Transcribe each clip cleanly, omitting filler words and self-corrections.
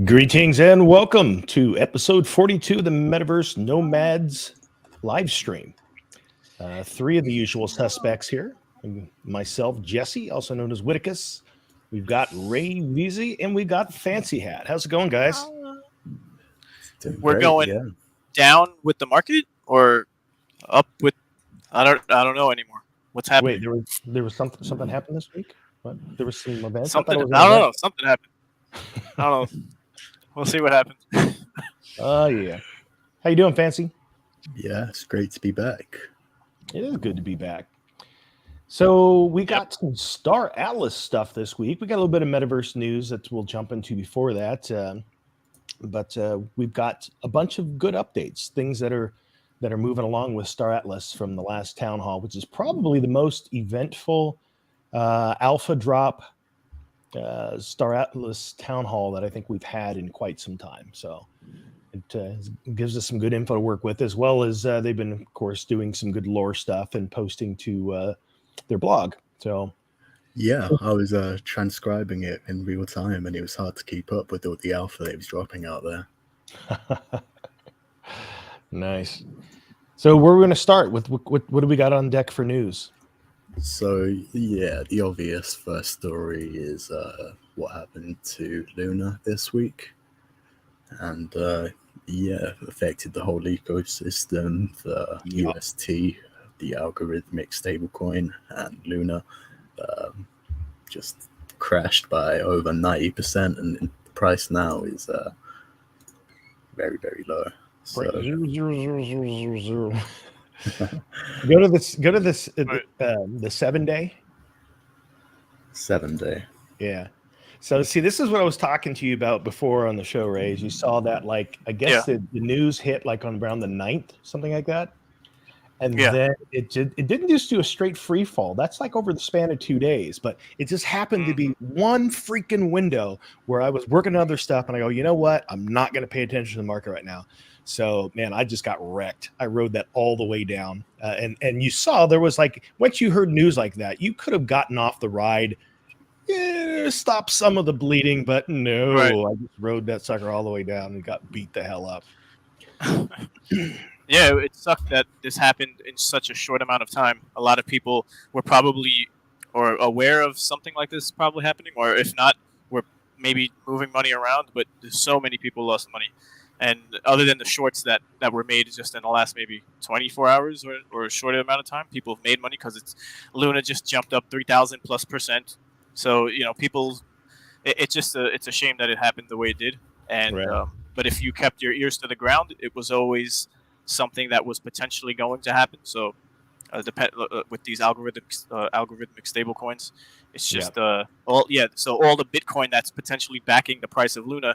Greetings and welcome to episode 42 of the Metaverse Nomads live stream. Three of the usual suspects here. Myself, Jesse, also known as Whitticus. We've got Ray Veezy and we've got Fancy Hat. How's it going, guys? We're going down with the market or up with I don't know anymore. What's happening? Wait, there was something happened this week? What? There was some events? I don't know. Something happened. I don't know. We'll see what happens. Oh, yeah. How you doing, Fancy? Yeah, it's great to be back. It is good to be back. So we got some Star Atlas stuff this week. We got a little bit of Metaverse news that we'll jump into before that. But we've got a bunch of good updates, things that are moving along with Star Atlas from the last town hall, which is probably the most eventful alpha drop Star Atlas town hall that I think we've had in quite some time. So it gives us some good info to work with, as well as they've been, of course, doing some good lore stuff and posting to their blog. So yeah, I was transcribing it in real time, and it was hard to keep up with all the alpha that was dropping out there. Nice. So we're going to start with what do we got on deck for news? So, yeah, the obvious first story is what happened to Luna this week. And, affected the whole ecosystem, the UST, the algorithmic stablecoin, and Luna just crashed by over 90%. And the price now is very, very low. So, Go to this. The 7 day. 7 day. Yeah. So see, this is what I was talking to you about before on the show, Ray. You saw that, like, I guess the news hit like on around the 9th, something like that, and then it didn't just do a straight free fall. That's like over the span of 2 days, but it just happened to be one freaking window where I was working on other stuff, and I go, you know what? I'm not going to pay attention to the market right now. So, man, I just got wrecked. I rode that all the way down. And you saw there was, like, once you heard news like that, you could have gotten off the ride, stopped some of the bleeding, but no, right. I just rode that sucker all the way down and got beat the hell up. Yeah, it sucked that this happened in such a short amount of time. A lot of people were probably or aware of something like this probably happening, or if not, were maybe moving money around, but so many people lost money. And other than the shorts that were made just in the last maybe 24 hours or a short amount of time, people have made money because Luna just jumped up 3,000+%. So, people, it's a shame that it happened the way it did. And right. But if you kept your ears to the ground, it was always something that was potentially going to happen. So with these algorithmic stablecoins, it's just So all the Bitcoin that's potentially backing the price of Luna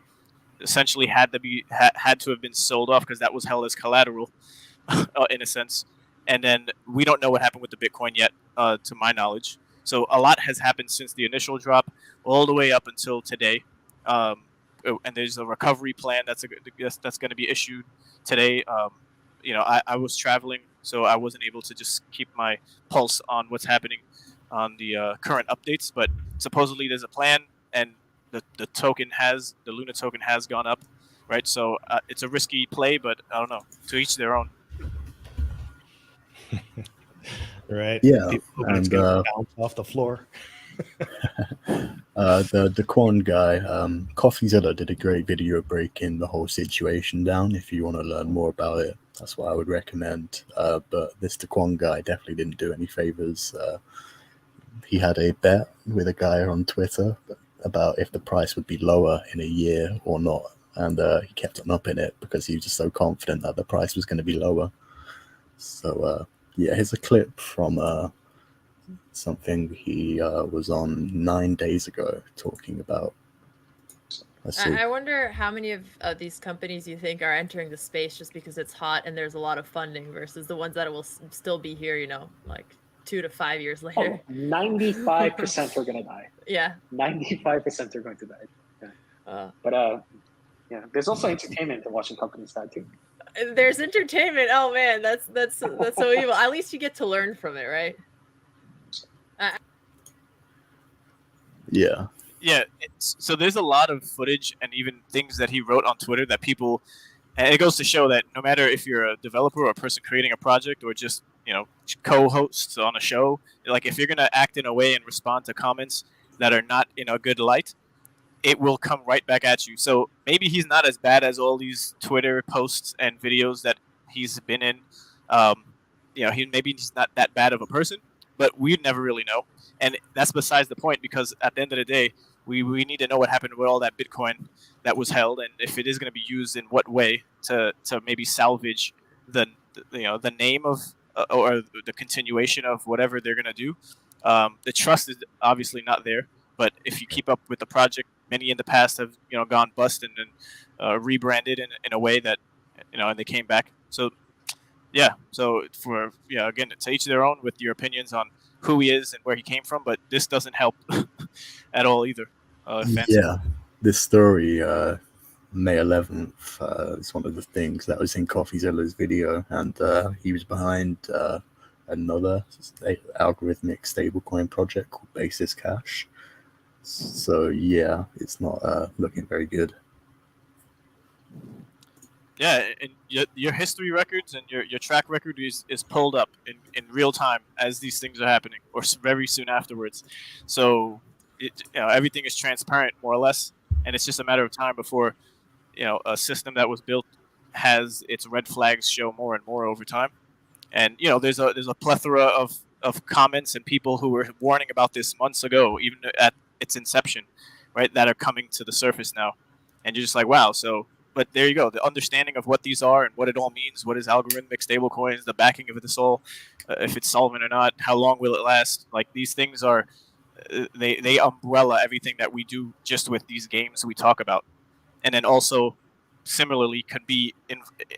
essentially had to have been sold off because that was held as collateral in a sense. And then we don't know what happened with the Bitcoin yet, to my knowledge. So a lot has happened since the initial drop all the way up until today. And there's a recovery plan that's going to be issued today. I was traveling, so I wasn't able to just keep my pulse on what's happening on the current updates, but supposedly there's a plan, and the Luna token has gone up, right? So it's a risky play, but I don't know. To each their own. Right. Yeah, People hoping it's and going to bounce off the floor. the Quan guy, CoffeeZilla did a great video breaking the whole situation down. If you want to learn more about it, that's what I would recommend. But this Daquan guy definitely didn't do any favors. He had a bet with a guy on Twitter about if the price would be lower in a year or not, and he kept on upping it because he was just so confident that the price was going to be lower. So yeah, here's a clip from something he was on 9 days ago talking about. Let's see. I wonder how many of these companies you think are entering the space just because it's hot and there's a lot of funding versus the ones that will still be here, you know, like 2 to 5 years later. 95% are going to die. Yeah. 95% are going to die. Yeah. But yeah, there's also entertainment in watching companies die too. There's entertainment. Oh man, that's so evil. At least you get to learn from it, right? Yeah. Yeah, so there's a lot of footage and even things that he wrote on Twitter that people, and it goes to show that no matter if you're a developer or a person creating a project or just, you know, co-hosts on a show, like if you're going to act in a way and respond to comments that are not in a good light, it will come right back at you. So maybe he's not as bad as all these Twitter posts and videos that he's been in. You know, maybe he's not that bad of a person, but we'd never really know. And that's besides the point, because at the end of the day, we need to know what happened with all that Bitcoin that was held, and if it is going to be used in what way to maybe salvage the name of or the continuation of whatever they're going to do. The trust is obviously not there, but if you keep up with the project, many in the past have gone bust and rebranded in a way that and they came back. So yeah, so again, to each their own with your opinions on who he is and where he came from, but this doesn't help at all either. Yeah, this story, May 11th, is one of the things that was in CoffeeZilla's video, and he was behind another algorithmic stablecoin project called Basis Cash. So yeah, it's not looking very good. Yeah, and your history records and your track record is pulled up in real time as these things are happening, or very soon afterwards. So everything is transparent, more or less, and it's just a matter of time before a system that was built has its red flags show more and more over time. And there's a plethora of comments and people who were warning about this months ago, even at its inception, right, that are coming to the surface now, and you're just like, wow. So. But there you go. The understanding of what these are and what it all means, what is algorithmic stablecoins, the backing of this all, if it's solvent or not, how long will it last? Like these things are, they umbrella everything that we do just with these games we talk about, and then also similarly could be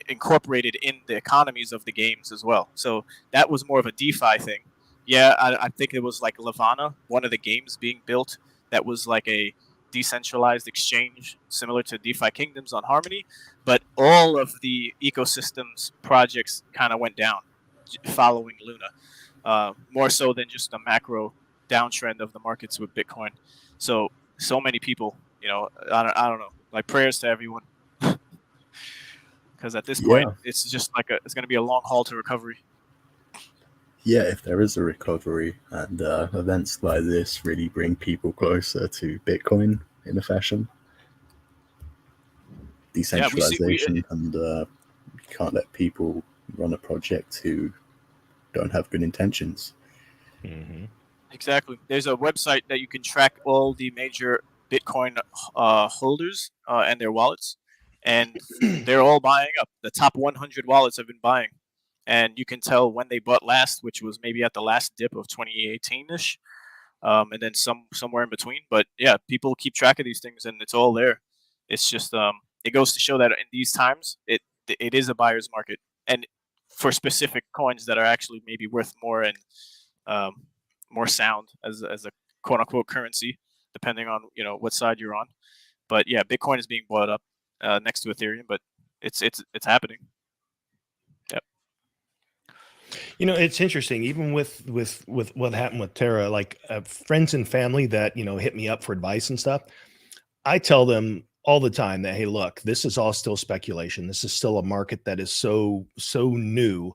incorporated in the economies of the games as well. So that was more of a DeFi thing. Yeah, I think it was like Levana, one of the games being built that was like a decentralized exchange similar to DeFi Kingdoms on Harmony, but all of the ecosystems projects kind of went down following Luna, more so than just a macro downtrend of the markets with Bitcoin. So many people, I don't know, like prayers to everyone, because at this point it's just like it's going to be a long haul to recovery. Yeah, if there is a recovery, and events like this really bring people closer to Bitcoin in a fashion. Decentralization, and you can't let people run a project who don't have good intentions. Mm-hmm. Exactly. There's a website that you can track all the major Bitcoin holders and their wallets, and they're all buying up. The top 100 wallets have been buying. And you can tell when they bought last, which was maybe at the last dip of 2018-ish, and then somewhere in between. But yeah, people keep track of these things, and it's all there. It's just it goes to show that in these times, it is a buyer's market, and for specific coins that are actually maybe worth more and more sound as a quote unquote currency, depending on what side you're on. But yeah, Bitcoin is being bought up next to Ethereum, but it's happening. Yep. It's interesting, even with what happened with Terra, like friends and family that, hit me up for advice and stuff. I tell them all the time that, hey, look, this is all still speculation. This is still a market that is so new,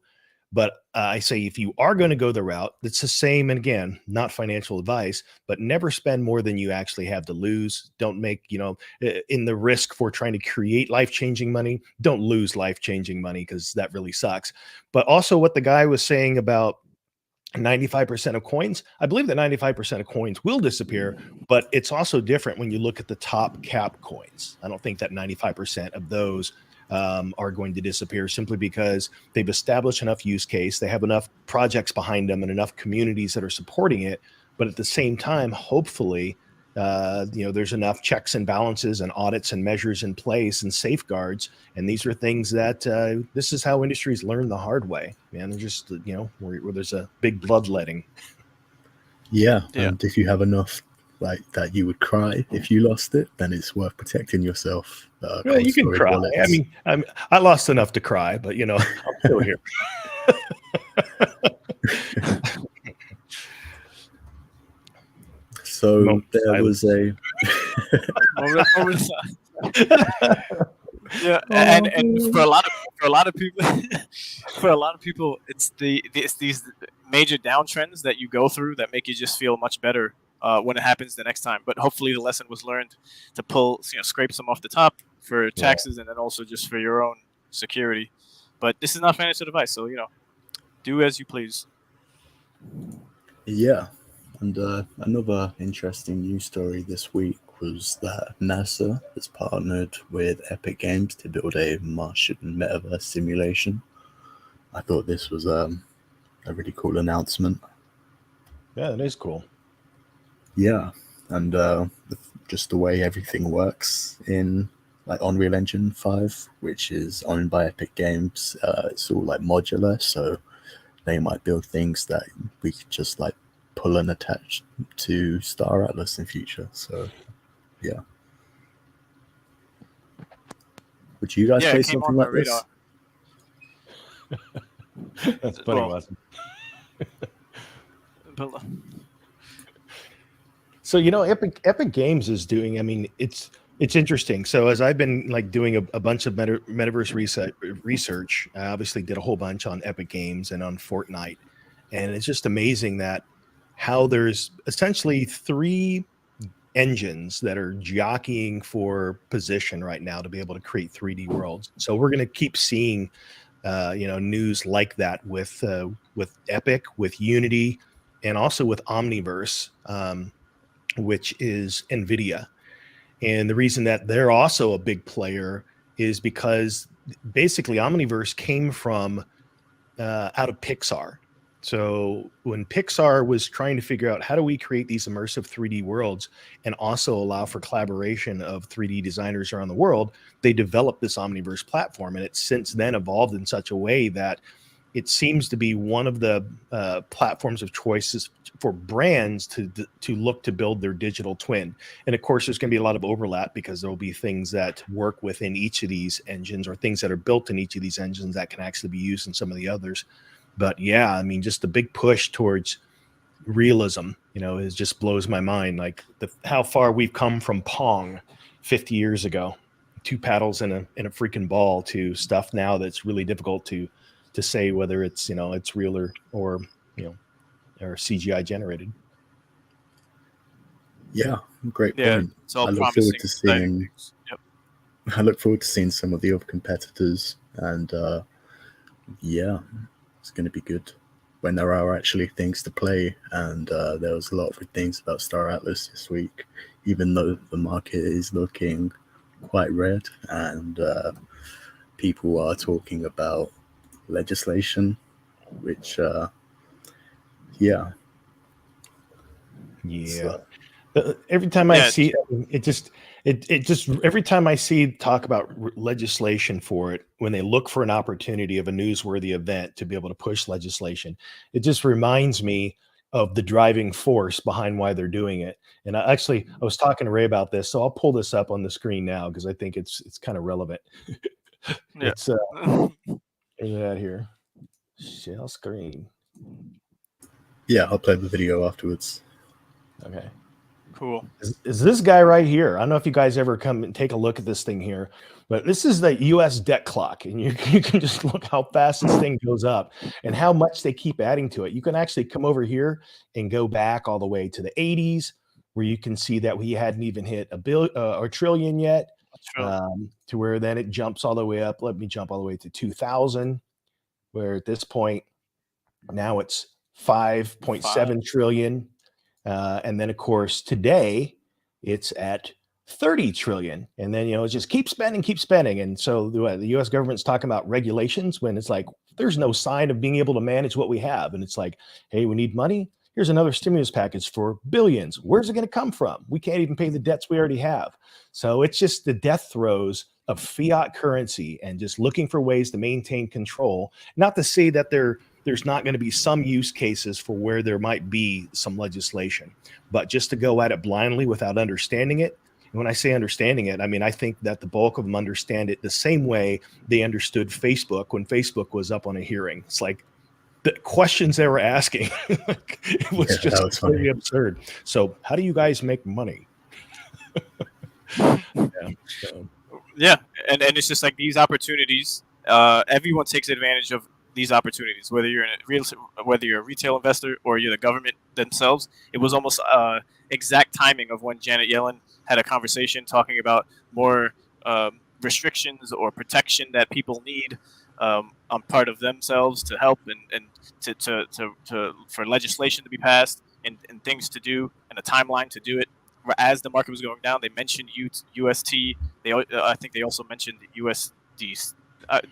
But I say if you are going to go the route, it's the same. And again, not financial advice, but never spend more than you actually have to lose. Don't make, in the risk for trying to create life-changing money, don't lose life-changing money, because that really sucks. But also what the guy was saying about 95% of coins, I believe that 95% of coins will disappear, but it's also different when you look at the top cap coins. I don't think that 95% of those are going to disappear, simply because they've established enough use case, they have enough projects behind them and enough communities that are supporting it. But at the same time, hopefully, there's enough checks and balances and audits and measures in place and safeguards. And these are things that this is how industries learn the hard way, man. They're just, where there's a big bloodletting. Yeah. And if you have enough like that, you would cry if you lost it, then it's worth protecting yourself. Yeah, you can cry. Wallets. I lost enough to cry, but I'm still here. So there was a yeah, and for a lot of people, it's these major downtrends that you go through that make you just feel much better when it happens the next time. But hopefully the lesson was learned to scrape some off the top for taxes, and then also just for your own security. But this is not financial advice, so do as you please. Yeah. And another interesting news story this week was that NASA has partnered with Epic Games to build a Martian metaverse simulation. I thought this was a really cool announcement. Yeah, it is cool. Yeah, and just the way everything works in like Unreal Engine 5, which is owned by Epic Games, it's all like modular, so they might build things that we could just like pull and attach to Star Atlas in future. So yeah, would you guys play something like this? That's funny, Watson. So Epic Games is doing. It's interesting. So as I've been like doing a bunch of metaverse research, I obviously did a whole bunch on Epic Games and on Fortnite, and it's just amazing that how there's essentially 3 engines that are jockeying for position right now to be able to create 3D worlds. So we're going to keep seeing, news like that with Epic, with Unity, and also with Omniverse, which is NVIDIA. And the reason that they're also a big player is because basically Omniverse came from out of Pixar. So when Pixar was trying to figure out how do we create these immersive 3D worlds and also allow for collaboration of 3D designers around the world, they developed this Omniverse platform. And it's since then evolved in such a way that it seems to be one of the platforms of choices for brands to look to build their digital twin. And of course, there's going to be a lot of overlap because there will be things that work within each of these engines or things that are built in each of these engines that can actually be used in some of the others. But yeah, just the big push towards realism, is just blows my mind. Like how far we've come from Pong 50 years ago, 2 paddles in a freaking ball, to stuff now that's really difficult to say whether it's it's real or CGI generated. Yeah, great point. Yeah, it's all promising. I look forward to seeing some of the other competitors, and it's going to be good when there are actually things to play. And there was a lot of good things about Star Atlas this week, even though the market is looking quite red, and people are talking about legislation, which So, every time I see it just every time I see talk about legislation for it, when they look for an opportunity of a newsworthy event to be able to push legislation, it just reminds me of the driving force behind why they're doing it. And I was talking to Ray about this, so I'll pull this up on the screen now because I think it's kind of relevant. It's that here. Share screen. Yeah, I'll play the video afterwards. Okay. Cool. Is this guy right here. I don't know if you guys ever come and take a look at this thing here, but this is the US debt clock. And you can just look how fast this thing goes up and how much they keep adding to it. You can actually come over here and go back all the way to the 80s, where you can see that we hadn't even hit a trillion yet, to where then it jumps all the way up. Let me jump all the way to 2000, where at this point, now it's 5.7 trillion. And then, of course, today it's at 30 trillion. And then, it just keep spending. And so the US government's talking about regulations when it's like, there's no sign of being able to manage what we have. And it's like, hey, we need money. Here's another stimulus package for billions. Where's it going to come from? We can't even pay the debts we already have. So it's just the death throes of fiat currency and just looking for ways to maintain control. Not to say that there's not going to be some use cases for where there might be some legislation, but just to go at it blindly without understanding it. And when I say understanding it, I mean, I think that the bulk of them understand it the same way they understood Facebook when Facebook was up on a hearing. It's like the questions they were asking, it was just completely absurd. So how do you guys make money? Yeah. And it's just like these opportunities, everyone takes advantage of these opportunities, whether you're a retail investor or you're the government themselves. It was almost exact timing of when Janet Yellen had a conversation talking about more restrictions or protection that people need on part of themselves to help and for legislation to be passed and things to do and a timeline to do it. As the market was going down, they mentioned UST. I think they also mentioned USD,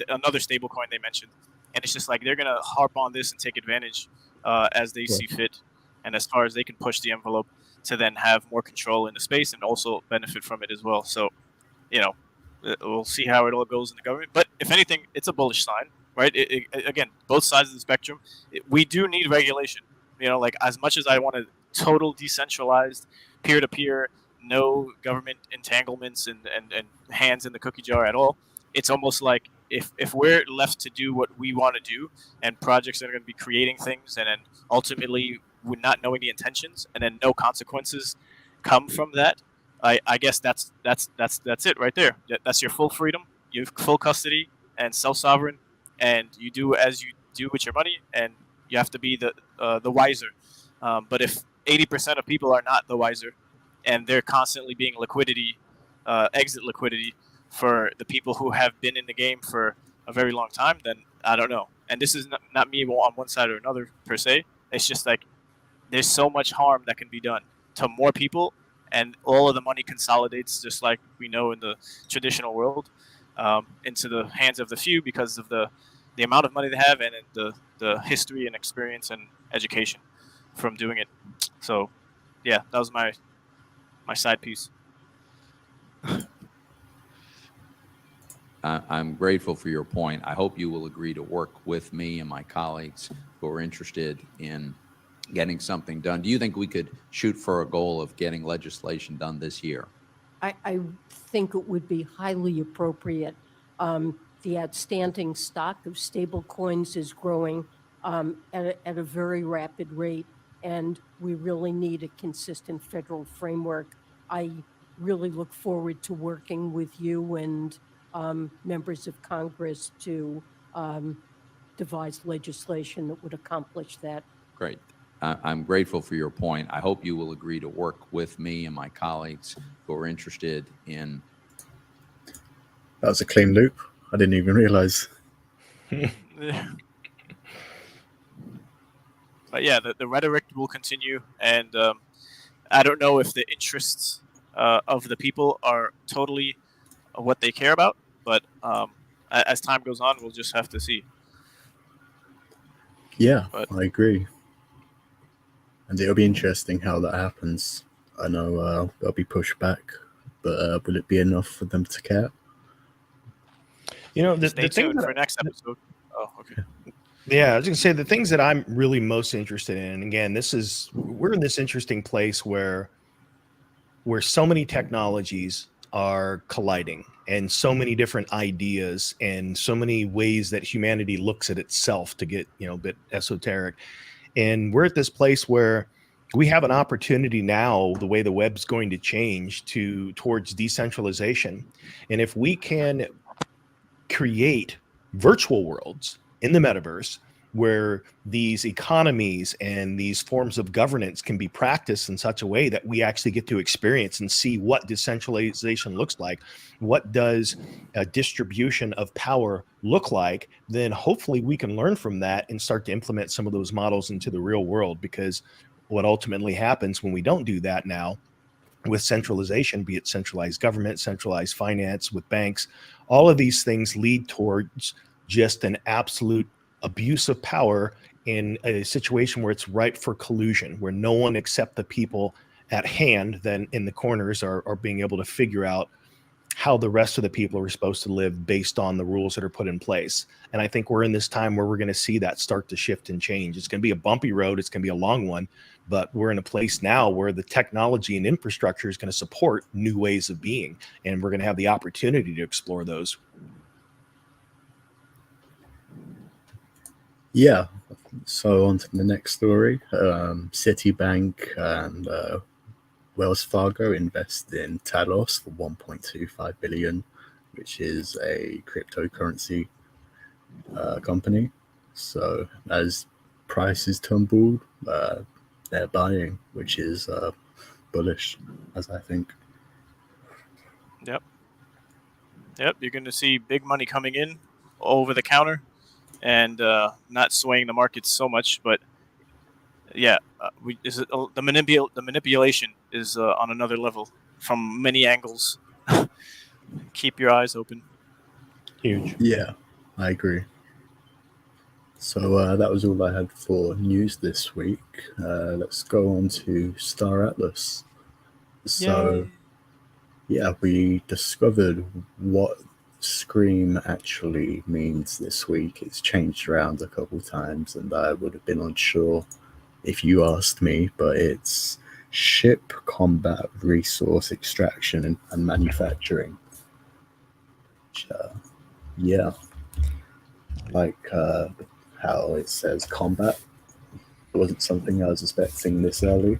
another stable coin they mentioned. And it's just like they're going to harp on this and take advantage as they see fit and as far as they can push the envelope to then have more control in the space and also benefit from it as well. So, we'll see how it all goes in the government. But if anything, it's a bullish sign, right? Again, both sides of the spectrum. We do need regulation. Like as much as I want a total decentralized, peer-to-peer, no government entanglements and hands in the cookie jar at all, it's almost like if we're left to do what we want to do and projects that are going to be creating things and then ultimately we're not knowing the intentions and then no consequences come from that, I guess that's it right there. That's your full freedom, you have full custody and self-sovereign, and you do as you do with your money, and you have to be the wiser. But if 80% of people are not the wiser and they're constantly being exit liquidity for the people who have been in the game for a very long time, then I don't know. And this is not me on one side or another per se. It's just like there's so much harm that can be done to more people, and all of the money consolidates just like we know in the traditional world into the hands of the few because of the amount of money they have and the history and experience and education from doing it. So, yeah, that was my side piece. I'm grateful for your point. I hope you will agree to work with me and my colleagues who are interested in getting something done. Do you think we could shoot for a goal of getting legislation done this year? I think it would be highly appropriate. The outstanding stock of stable coins is growing at a very rapid rate, and we really need a consistent federal framework. I really look forward to working with you and members of Congress to devise legislation that would accomplish that. Great. I'm grateful for your point. I hope you will agree to work with me and my colleagues who are interested in. That was a clean loop. I didn't even realize. But yeah, the rhetoric will continue, and I don't know if the interests of the people are totally what they care about, but as time goes on, we'll just have to see. Yeah, I agree. And it'll be interesting how that happens. I know there'll be pushback, but will it be enough for them to care? Stay tuned for next episode. Oh, okay. Yeah, I was going to say the things that I'm really most interested in. Again, we're in this interesting place where so many technologies are colliding, and so many different ideas, and so many ways that humanity looks at itself to get a bit esoteric. And we're at this place where we have an opportunity now, the way the web's going to change towards decentralization. And if we can create virtual worlds in the metaverse where these economies and these forms of governance can be practiced in such a way that we actually get to experience and see what decentralization looks like, what does a distribution of power look like, then hopefully we can learn from that and start to implement some of those models into the real world. Because what ultimately happens when we don't do that now with centralization, be it centralized government, centralized finance with banks, all of these things lead towards just an absolute abuse of power in a situation where it's ripe for collusion, where no one except the people at hand then in the corners are being able to figure out how the rest of the people are supposed to live based on the rules that are put in place. And I think we're in this time where we're going to see that start to shift and change. It's going to be a bumpy road. It's going to be a long one, but we're in a place now where the technology and infrastructure is going to support new ways of being. And we're going to have the opportunity to explore those. Yeah. So on to the next story. Citibank and Wells Fargo invest in Talos for $1.25 billion, which is a cryptocurrency company. So as prices tumbled, they're buying, which is bullish, as I think. Yep. You're going to see big money coming in over the counter and not swaying the markets so much, but yeah, the manipulation is on another level from many angles. Keep your eyes open. Huge. Yeah, I agree. So that was all I had for news this week. Let's go on to Star Atlas. So, yeah, we discovered what Scream actually means this week. It's changed around a couple times, and I would have been unsure if you asked me, but it's ship combat resource extraction and manufacturing. Which, yeah, like how it says combat. It wasn't something I was expecting this early.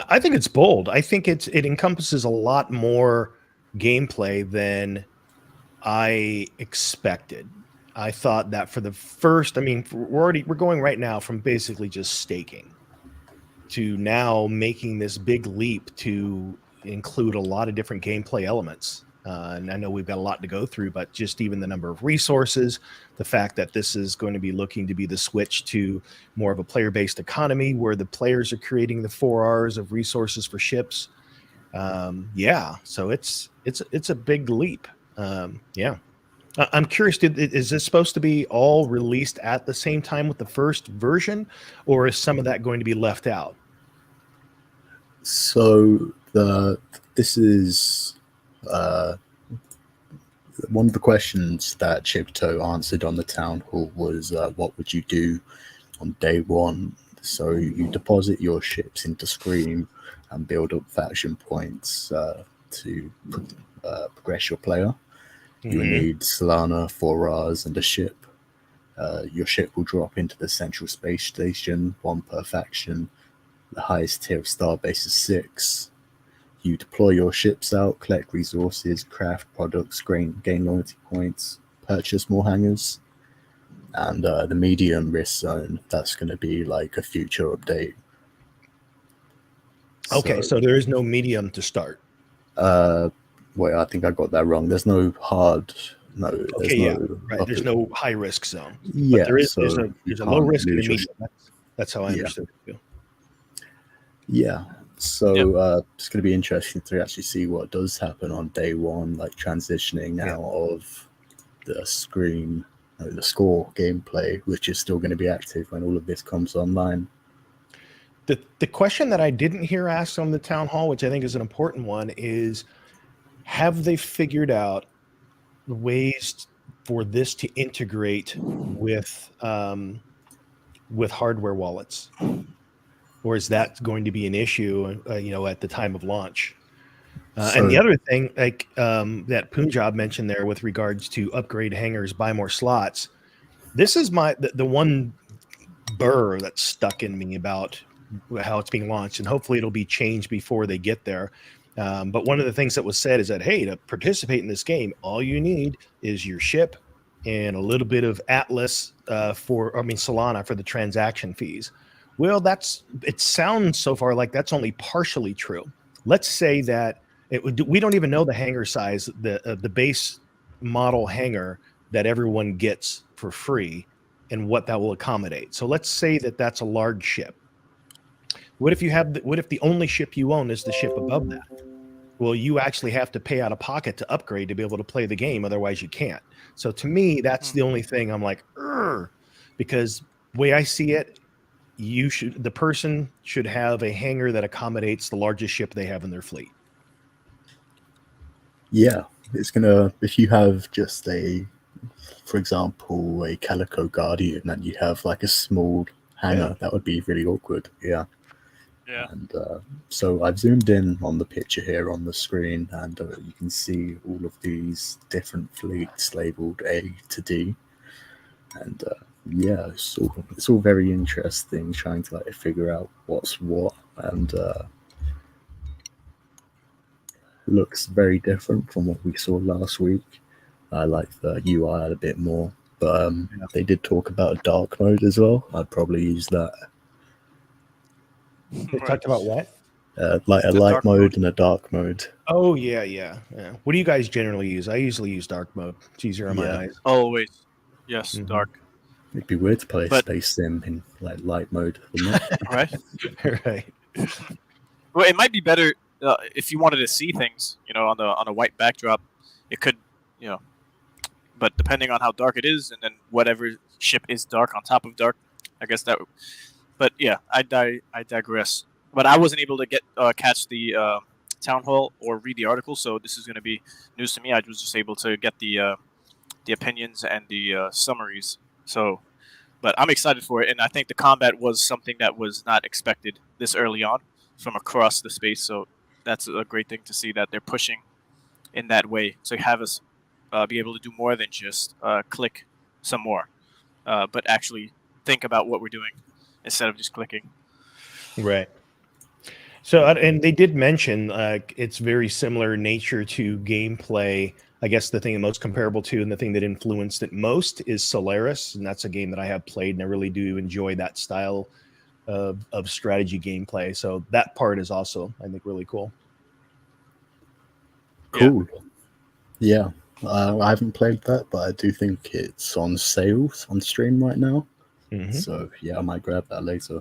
I think it's bold. I think it encompasses a lot more gameplay than I expected. I thought that for the first, I mean, we're going right now from basically just staking to now making this big leap to include a lot of different gameplay elements. And I know we've got a lot to go through, but just even the number of resources, the fact that this is going to be looking to be the switch to more of a player-based economy where the players are creating the 4 Rs of resources for ships. Yeah, so it's a big leap. Yeah. I'm curious, is this supposed to be all released at the same time with the first version, or is some of that going to be left out? So this is one of the questions that Chipto answered on the town hall was, what would you do on day one? So you deposit your ships into Scream and build up faction points to progress your player. You will need Solana, 4 Rs, and a ship. Your ship will drop into the central space station, 1 per faction. The highest tier of Starbase is 6. You deploy your ships out, collect resources, craft products, gain loyalty points, purchase more hangars. And the medium risk zone, that's going to be like a future update. Okay, so there is no medium to start. Wait, I think I got that wrong. There's no hard. No. Okay, yeah, right. There's no high risk zone. Yeah, but there is. So there's a low risk and a medium. That's how I understood it too. Yeah. So it's going to be interesting to actually see what does happen on day one, like transitioning out of the Scream, the score gameplay, which is still going to be active when all of this comes online. The question that I didn't hear asked on the town hall, which I think is an important one, is have they figured out ways for this to integrate with hardware wallets, or is that going to be an issue, at the time of launch? And the other thing, like that Punjab mentioned there, with regards to upgrade hangars, buy more slots. This is the one burr that's stuck in me about how it's being launched, and hopefully it'll be changed before they get there. But one of the things that was said is that, hey, to participate in this game, all you need is your ship and a little bit of Atlas Solana for the transaction fees. Well, it sounds so far like that's only partially true. Let's say that we don't even know the hangar size, the base model hangar that everyone gets for free and what that will accommodate. So let's say that that's a large ship. What if the only ship you own is the ship above that? Well, you actually have to pay out of pocket to upgrade to be able to play the game. Otherwise you can't. So to me, that's the only thing I'm like, because the way I see it, the person should have a hangar that accommodates the largest ship they have in their fleet. Yeah, if you have just for example, a Calico Guardian and you have like a small hangar, that would be really awkward. Yeah. Yeah. And so I've zoomed in on the picture here on the screen, and you can see all of these different fleets labeled A to D. And yeah, it's all very interesting, trying to like figure out what's what, and looks very different from what we saw last week. I like the UI a bit more, but they did talk about a dark mode as well. I'd probably use that. They talked about what? Like a light mode and a dark mode. Oh yeah. What do you guys generally use? I usually use dark mode. It's easier on my eyes. Always. Yes, dark. It'd be weird to play a space sim in like light mode, wouldn't it? Right. Well, it might be better if you wanted to see things, on a white backdrop. It could, but depending on how dark it is, and then whatever ship is dark on top of dark, I guess that. But yeah, I digress. But I wasn't able to catch the town hall or read the article, so this is going to be news to me. I was just able to get the opinions and the summaries. So, but I'm excited for it, and I think the combat was something that was not expected this early on from across the space. So that's a great thing to see that they're pushing in that way to have us be able to do more than just click some more, but actually think about what we're doing instead of just clicking. Right. So, and they did mention it's very similar nature to gameplay. I guess the thing most comparable to and the thing that influenced it most is Solaris, and that's a game that I have played, and I really do enjoy that style of strategy gameplay. So that part is also, I think, really cool. Cool. Yeah. I haven't played that, but I do think it's on sale on stream right now. So yeah, I might grab that later.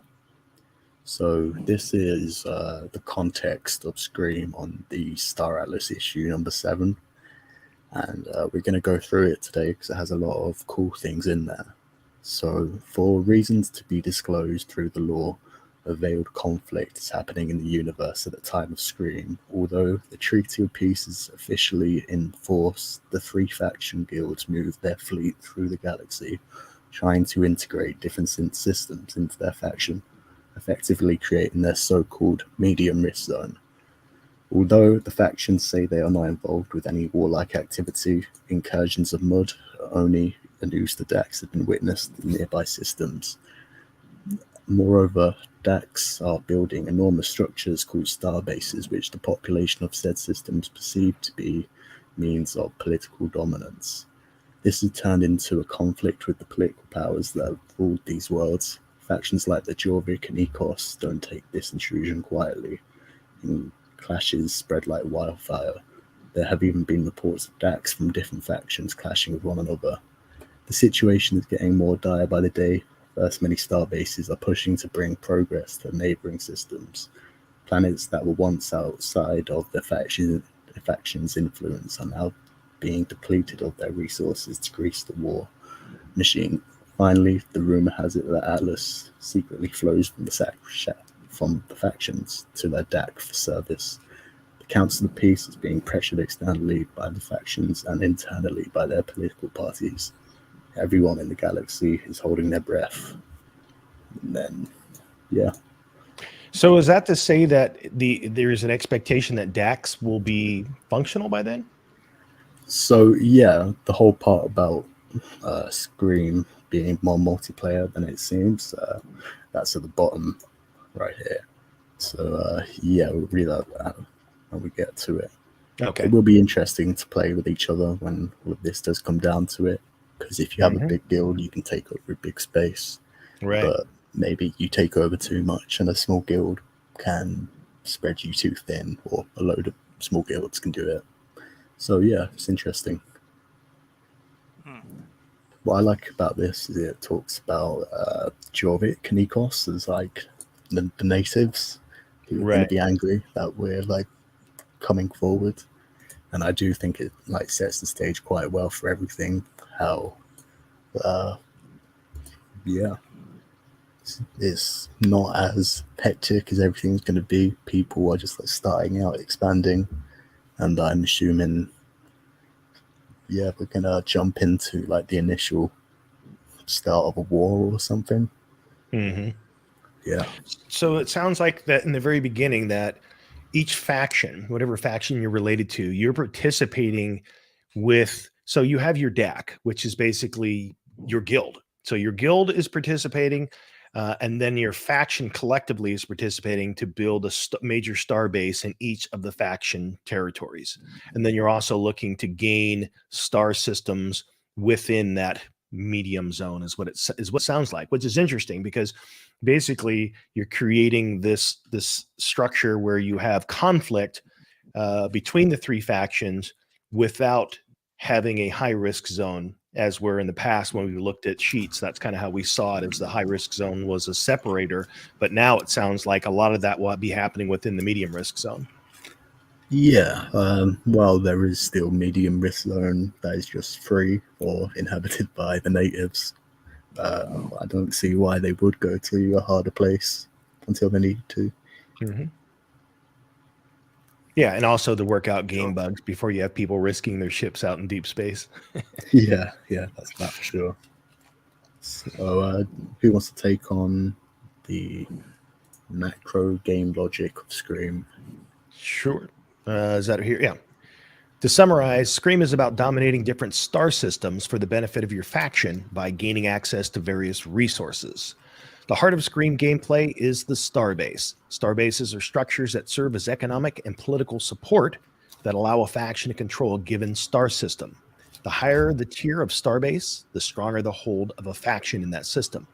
So this is the context of Scream on the Star Atlas issue number 7. And we're going to go through it today because it has a lot of cool things in there. So for reasons to be disclosed through the law, a veiled conflict is happening in the universe at the time of Scream. Although the Treaty of Peace is officially in force, the 3 faction guilds move their fleet through the galaxy, trying to integrate different systems into their faction, effectively creating their so-called medium risk zone. Although the factions say they are not involved with any warlike activity, incursions of Mud, ONI, and Ooster Dax have been witnessed in nearby systems. Moreover, Dax are building enormous structures called star bases, which the population of said systems perceive to be means of political dominance. This has turned into a conflict with the political powers that have ruled these worlds. Factions like the Jorvik and Ecos don't take this intrusion quietly, and clashes spread like wildfire. There have even been reports of Dax from different factions clashing with one another. The situation is getting more dire by the day. First, many star bases are pushing to bring progress to neighboring systems. Planets that were once outside of the faction's influence are now being depleted of their resources to grease the war machine. Finally, the rumor has it that Atlas secretly flows from the factions to their DAC for service. The Council of Peace is being pressured externally by the factions and internally by their political parties. Everyone in the galaxy is holding their breath. And then, yeah. So is that to say that there's an expectation that DAX will be functional by then? So yeah, the whole part about Scream being more multiplayer than it seems, that's at the bottom right here. So yeah, we'll read that when we get to it. Okay. It will be interesting to play with each other when all of this does come down to it, because if you have a big guild, you can take over a big space. Right. But maybe you take over too much, and a small guild can spread you too thin, or a load of small guilds can do it. So yeah, it's interesting. What I like about this is it talks about Jorvik and Nikos as like the natives who are going to be angry that we're like coming forward, and I do think it like sets the stage quite well for everything. How yeah, it's not as hectic as everything's going to be. People are just like starting out, expanding, and I'm assuming we're gonna jump into like the initial start of a war or something. Yeah. So it sounds like that in the very beginning that each faction, whatever faction you're related to, you're participating with. So you have your DAC, which is basically your guild. So your guild is participating, and then your faction collectively is participating to build a major star base in each of the faction territories. And then you're also looking to gain star systems within that medium zone is what it sounds like, which is interesting because basically you're creating this structure where you have conflict between the three factions without having a high risk zone, as were in the past when we looked at sheets. That's kind of how we saw it, as the high risk zone was a separator, but now it sounds like a lot of that will be happening within the medium risk zone. Yeah, well, there is still medium risk zone that is just free or inhabited by the natives. I don't see why they would go to a harder place until they need to. Yeah, and also to work out game bugs before you have people risking their ships out in deep space. yeah, that's that for sure. So, who wants to take on the macro game logic of Scream? Sure. Is that here? Yeah. To summarize, Scream is about dominating different star systems for the benefit of your faction by gaining access to various resources. The heart of Scream gameplay is the starbase. Starbases are structures that serve as economic and political support that allow a faction to control a given star system. The higher the tier of starbase, the stronger the hold of a faction in that system.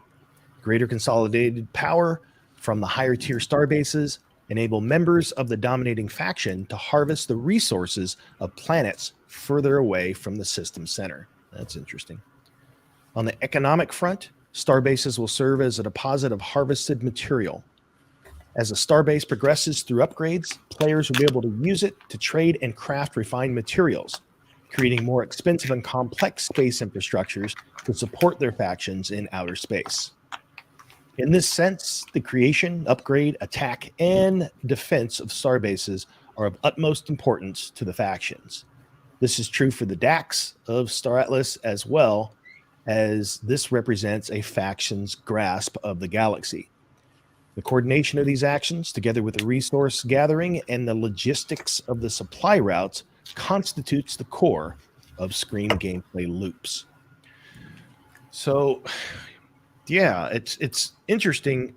Greater consolidated power from the higher tier starbases enable members of the dominating faction to harvest the resources of planets further away from the system center. That's interesting. On the economic front, starbases will serve as a deposit of harvested material. As a starbase progresses through upgrades, players will be able to use it to trade and craft refined materials, creating more expensive and complex space infrastructures to support their factions in outer space. In this sense, the creation, upgrade, attack, and defense of starbases are of utmost importance to the factions. This is true for the DACs of Star Atlas, as well as this represents a faction's grasp of the galaxy. The coordination of these actions, together with the resource gathering and the logistics of the supply routes, constitutes the core of Scream gameplay loops. So, yeah, it's interesting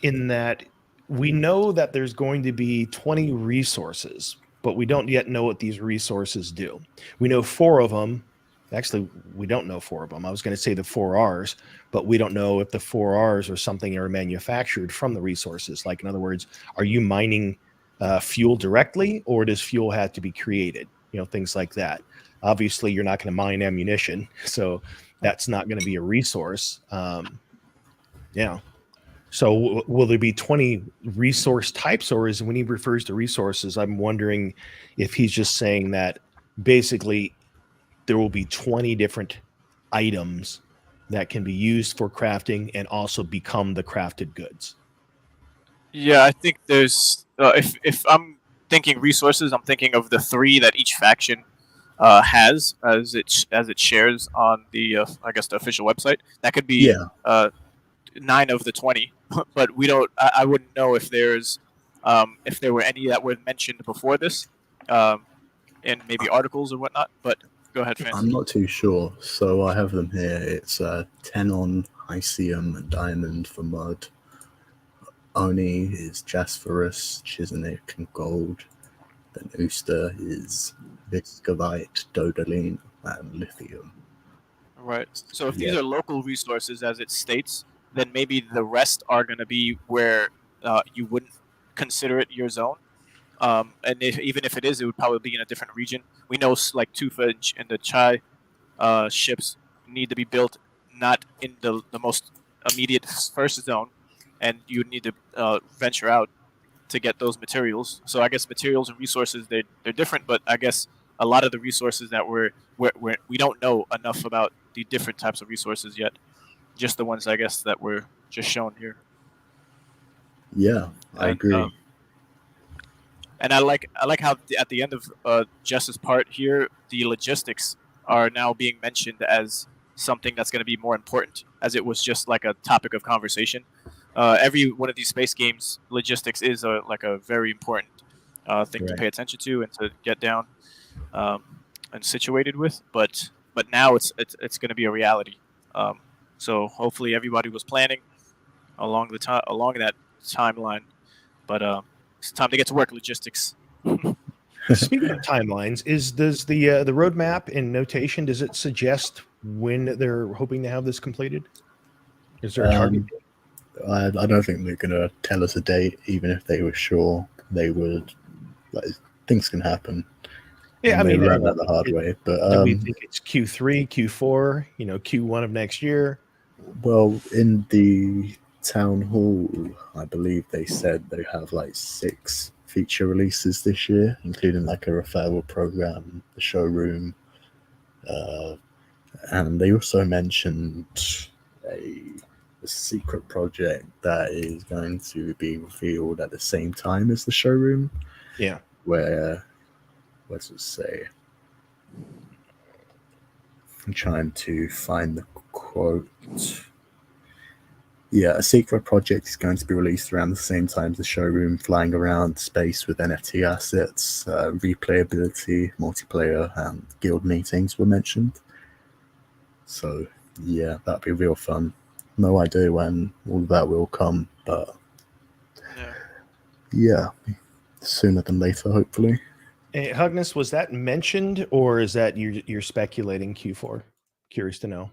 in that we know that there's going to be 20 resources, but we don't yet know what these resources do. We know 4 of them. Actually, we don't know 4 of them. I was going to say the 4 R's, but we don't know if the 4 R's are something that are manufactured from the resources. Like, in other words, are you mining fuel directly, or does fuel have to be created? Things like that. Obviously, you're not going to mine ammunition, so that's not going to be a resource. So will there be 20 resource types, or is when he refers to resources, I'm wondering if he's just saying that basically there will be 20 different items that can be used for crafting and also become the crafted goods. Yeah, I think there's if I'm thinking resources, I'm thinking of the 3 that each faction has as it shares on the I guess the official website. That could be 9 of the 20, but we don't. I wouldn't know if there were any that were mentioned before this, in maybe articles or whatnot. But go ahead, Fancy. I'm not too sure, so I have them here. It's 10 on Icium and Diamond for mud, ONI is Jasperus, Chisenik, and gold. Then Ooster is Viscovite, Dodaline, and lithium. Right. So if these Yeah. are local resources, as it states, then maybe the rest are going to be where you wouldn't consider it your zone. And even if it is, it would probably be in a different region. We know like Tufa and the Chai ships need to be built not in the most immediate first zone, and you need to venture out to get those materials. So I guess materials and resources they're different, but I guess a lot of the resources that we don't know enough about the different types of resources yet. Just the ones I guess that were just shown here. Yeah, I And, agree. And I like how at the end of Jess's part here, the logistics are now being mentioned as something that's going to be more important, as it was just like a topic of conversation. Every one of these space games, logistics is like a very important thing to Right. pay attention to and to get down um, and situated with. But now it's going to be a reality. So hopefully everybody was planning along that timeline. But it's time to get to work. Logistics. Speaking of timelines, does the roadmap in notation, does it suggest when they're hoping to have this completed? Is there a target? I don't think they're going to tell us a date, even if they were sure they would. Like, things can happen. Yeah, I they mean, learn that the hard way. But do we think it's Q3, Q4, Q1 of next year? Well, in the town hall, I believe they said they have like 6 feature releases this year, including like a referral program, the showroom, and they also mentioned a secret project that is going to be revealed at the same time as the showroom. Yeah. Where, what does it say? I'm trying to find the quote. Yeah, a secret project is going to be released around the same time as the showroom, flying around space with NFT assets, replayability, multiplayer, and guild meetings were mentioned. So, yeah, that'd be real fun. No idea when all of that will come, but yeah, sooner than later, hopefully. Hey, Hugness, was that mentioned, or is that you're speculating Q4? Curious to know.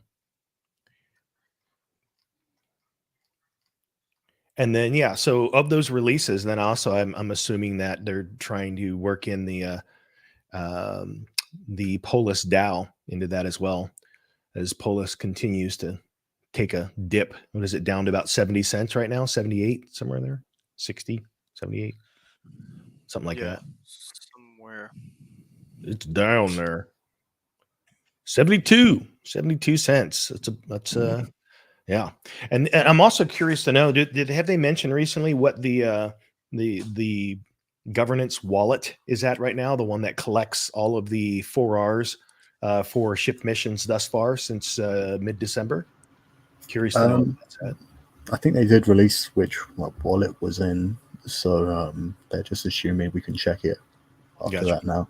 And then, yeah, so of those releases, then also I'm assuming that they're trying to work in the Polis DAO into that as well, as Polis continues to take a dip. What is it, down to about 70 cents right now? 78, somewhere there? 60, 78, something like that. Somewhere. It's down there. 72 cents. That's yeah. And I'm also curious to know, have they mentioned recently what the governance wallet is at right now, the one that collects all of the 4Rs for ship missions thus far since mid-December? Curious to know what that's at. I think they did release which wallet was in, so they're just assuming we can check it after that now.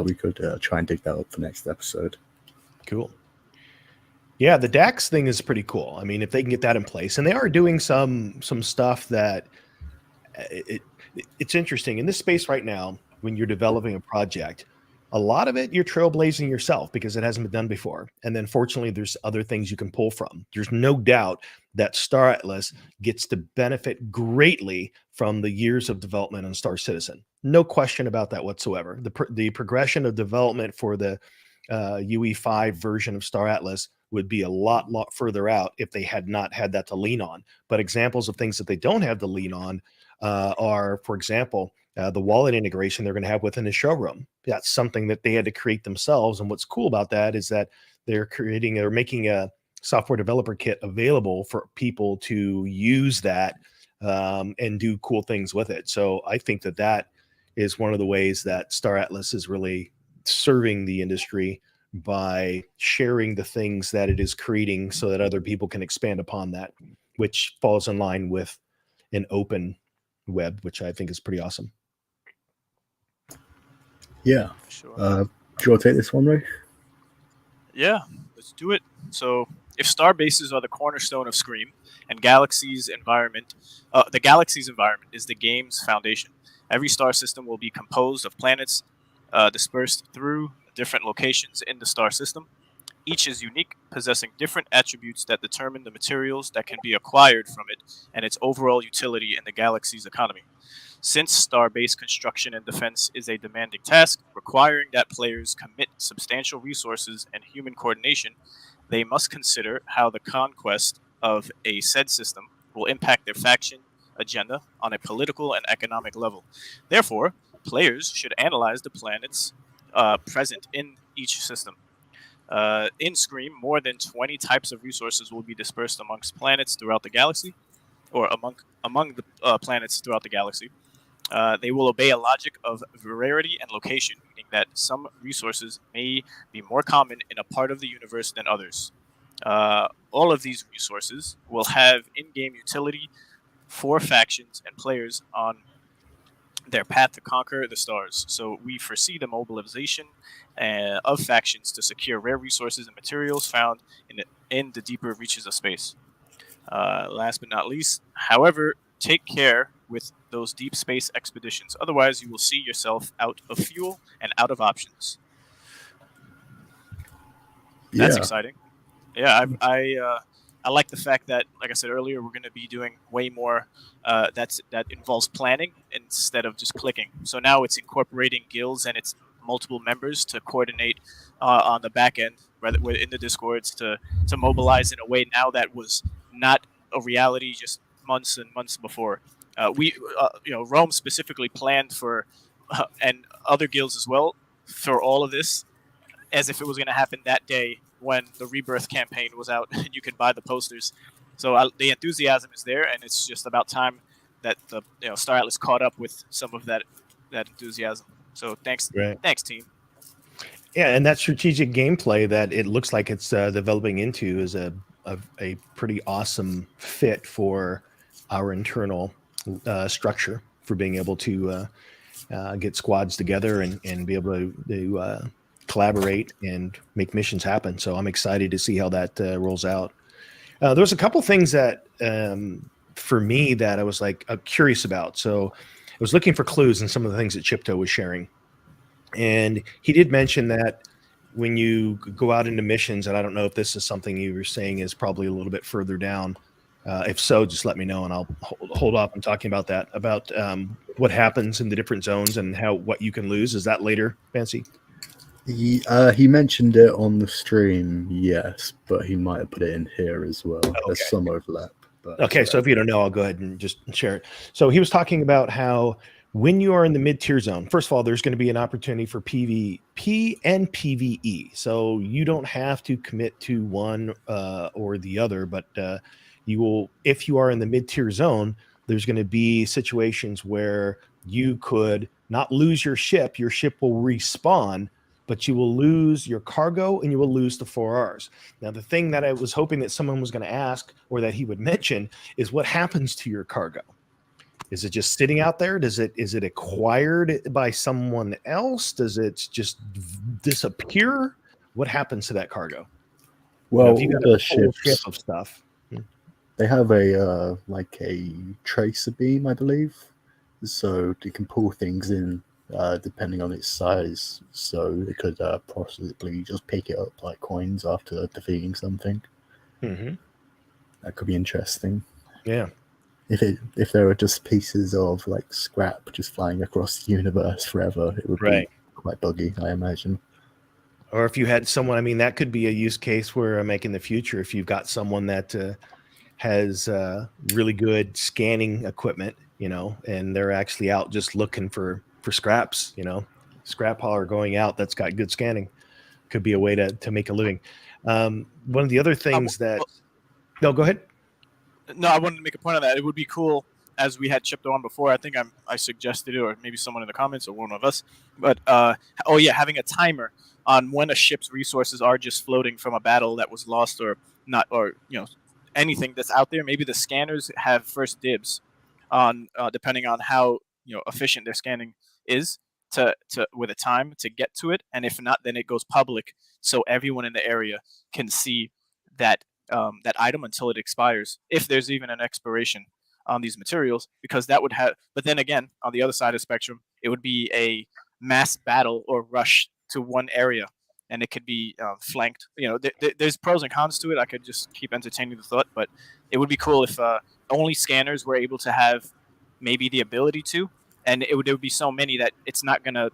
We could try and dig that up for next episode. Cool. Yeah, the DAX thing is pretty cool. I mean, if they can get that in place, and they are doing some stuff that it's interesting in this space right now. When you're developing a project, a lot of it you're trailblazing yourself because it hasn't been done before. And then fortunately, there's other things you can pull from. There's no doubt that Star Atlas gets to benefit greatly from the years of development on Star Citizen. No question about that whatsoever. The progression of development for the UE5 version of Star Atlas would be a lot further out if they had not had that to lean on. But examples of things that they don't have to lean on are, for example, the wallet integration they're going to have within the showroom. That's something that they had to create themselves. And what's cool about that is that they're making a software developer kit available for people to use that and do cool things with it. So I think that is one of the ways that Star Atlas is really serving the industry by sharing the things that it is creating so that other people can expand upon that, which falls in line with an open web, which I think is pretty awesome. Yeah. Sure. Do you want to take this one, Ray? Yeah, let's do it. So, if star bases are the cornerstone of Scream, And Galaxy's environment, the Galaxy's environment is the game's foundation. Every star system will be composed of planets dispersed through different locations in the star system. Each is unique, possessing different attributes that determine the materials that can be acquired from it and its overall utility in the galaxy's economy. Since star-based construction and defense is a demanding task, requiring that players commit substantial resources and human coordination, they must consider how the conquest of a said system will impact their faction agenda on a political and economic level. Therefore, players should analyze the planets present in each system. In Scream, more than 20 types of resources will be dispersed amongst planets throughout the galaxy, or among the planets throughout the galaxy. They will obey a logic of rarity and location, meaning that some resources may be more common in a part of the universe than others. All of these resources will have in-game utility for factions and players on their path to conquer the stars. So we foresee the mobilization of factions to secure rare resources and materials found in the deeper reaches of space. Last but not least, however, take care with those deep space expeditions. Otherwise, you will see yourself out of fuel and out of options. That's exciting. Yeah, I like the fact that, like I said earlier, we're going to be doing way more that involves planning instead of just clicking. So now it's incorporating guilds and its multiple members to coordinate on the back end, rather in the discords, to mobilize in a way now that was not a reality just months and months before. Rome specifically planned for, and other guilds as well, for all of this, as if it was going to happen that day when the Rebirth campaign was out and you could buy the posters. So the enthusiasm is there, and it's just about time that the Star Atlas caught up with some of that enthusiasm. So thanks team. Yeah, and that strategic gameplay that it looks like it's developing into is a pretty awesome fit for our internal structure for being able to get squads together and be able to collaborate and make missions happen. So I'm excited to see how that rolls out. There's a couple things that for me that I was curious about. So I was looking for clues in some of the things that Chipto was sharing. And he did mention that when you go out into missions, and I don't know if this is something you were saying is probably a little bit further down. If so, just let me know and I'll hold off on talking about that, about what happens in the different zones and what you can lose. Is that later, Fancy? He mentioned it on the stream, yes, but he might have put it in here as well. Okay. There's some overlap. But okay, so if you don't know, I'll go ahead and just share it. So he was talking about how when you are in the mid-tier zone, first of all, there's going to be an opportunity for PvP and PvE. So you don't have to commit to one or the other, but you will, if you are in the mid-tier zone, there's going to be situations where you could not lose your ship will respawn, but you will lose your cargo and you will lose the 4Rs. Now, the thing that I was hoping that someone was going to ask or that he would mention is what happens to your cargo? Is it just sitting out there? Is it acquired by someone else? Does it just disappear? What happens to that cargo? Well, if you got a whole ship of stuff. They have a tracer beam, I believe, so you can pull things in depending on its size. So it could possibly just pick it up like coins after defeating something. Mm-hmm. That could be interesting. Yeah. If there were just pieces of like scrap just flying across the universe forever, it would be quite buggy, I imagine. Or if you had someone, I mean, that could be a use case where I'm making the future. If you've got someone that has really good scanning equipment, and they're actually out just looking for scraps, scrap hauler going out that's got good scanning, could be a way to make a living. One of the other things no, go ahead. No, I wanted to make a point on that. It would be cool, as we had Chipto on before. I think I suggested it, or maybe someone in the comments, or one of us. But having a timer on when a ship's resources are just floating from a battle that was lost or not, or anything that's out there. Maybe the scanners have first dibs on depending on how efficient their scanning is to with a time to get to it, and if not, then it goes public so everyone in the area can see that that item until it expires, if there's even an expiration on these materials, because that would have. But then again, on the other side of the spectrum, it would be a mass battle or rush to one area, and it could be flanked. There's pros and cons to it. I could just keep entertaining the thought, but it would be cool if only scanners were able to have maybe the ability to, and there would be so many that it's not gonna,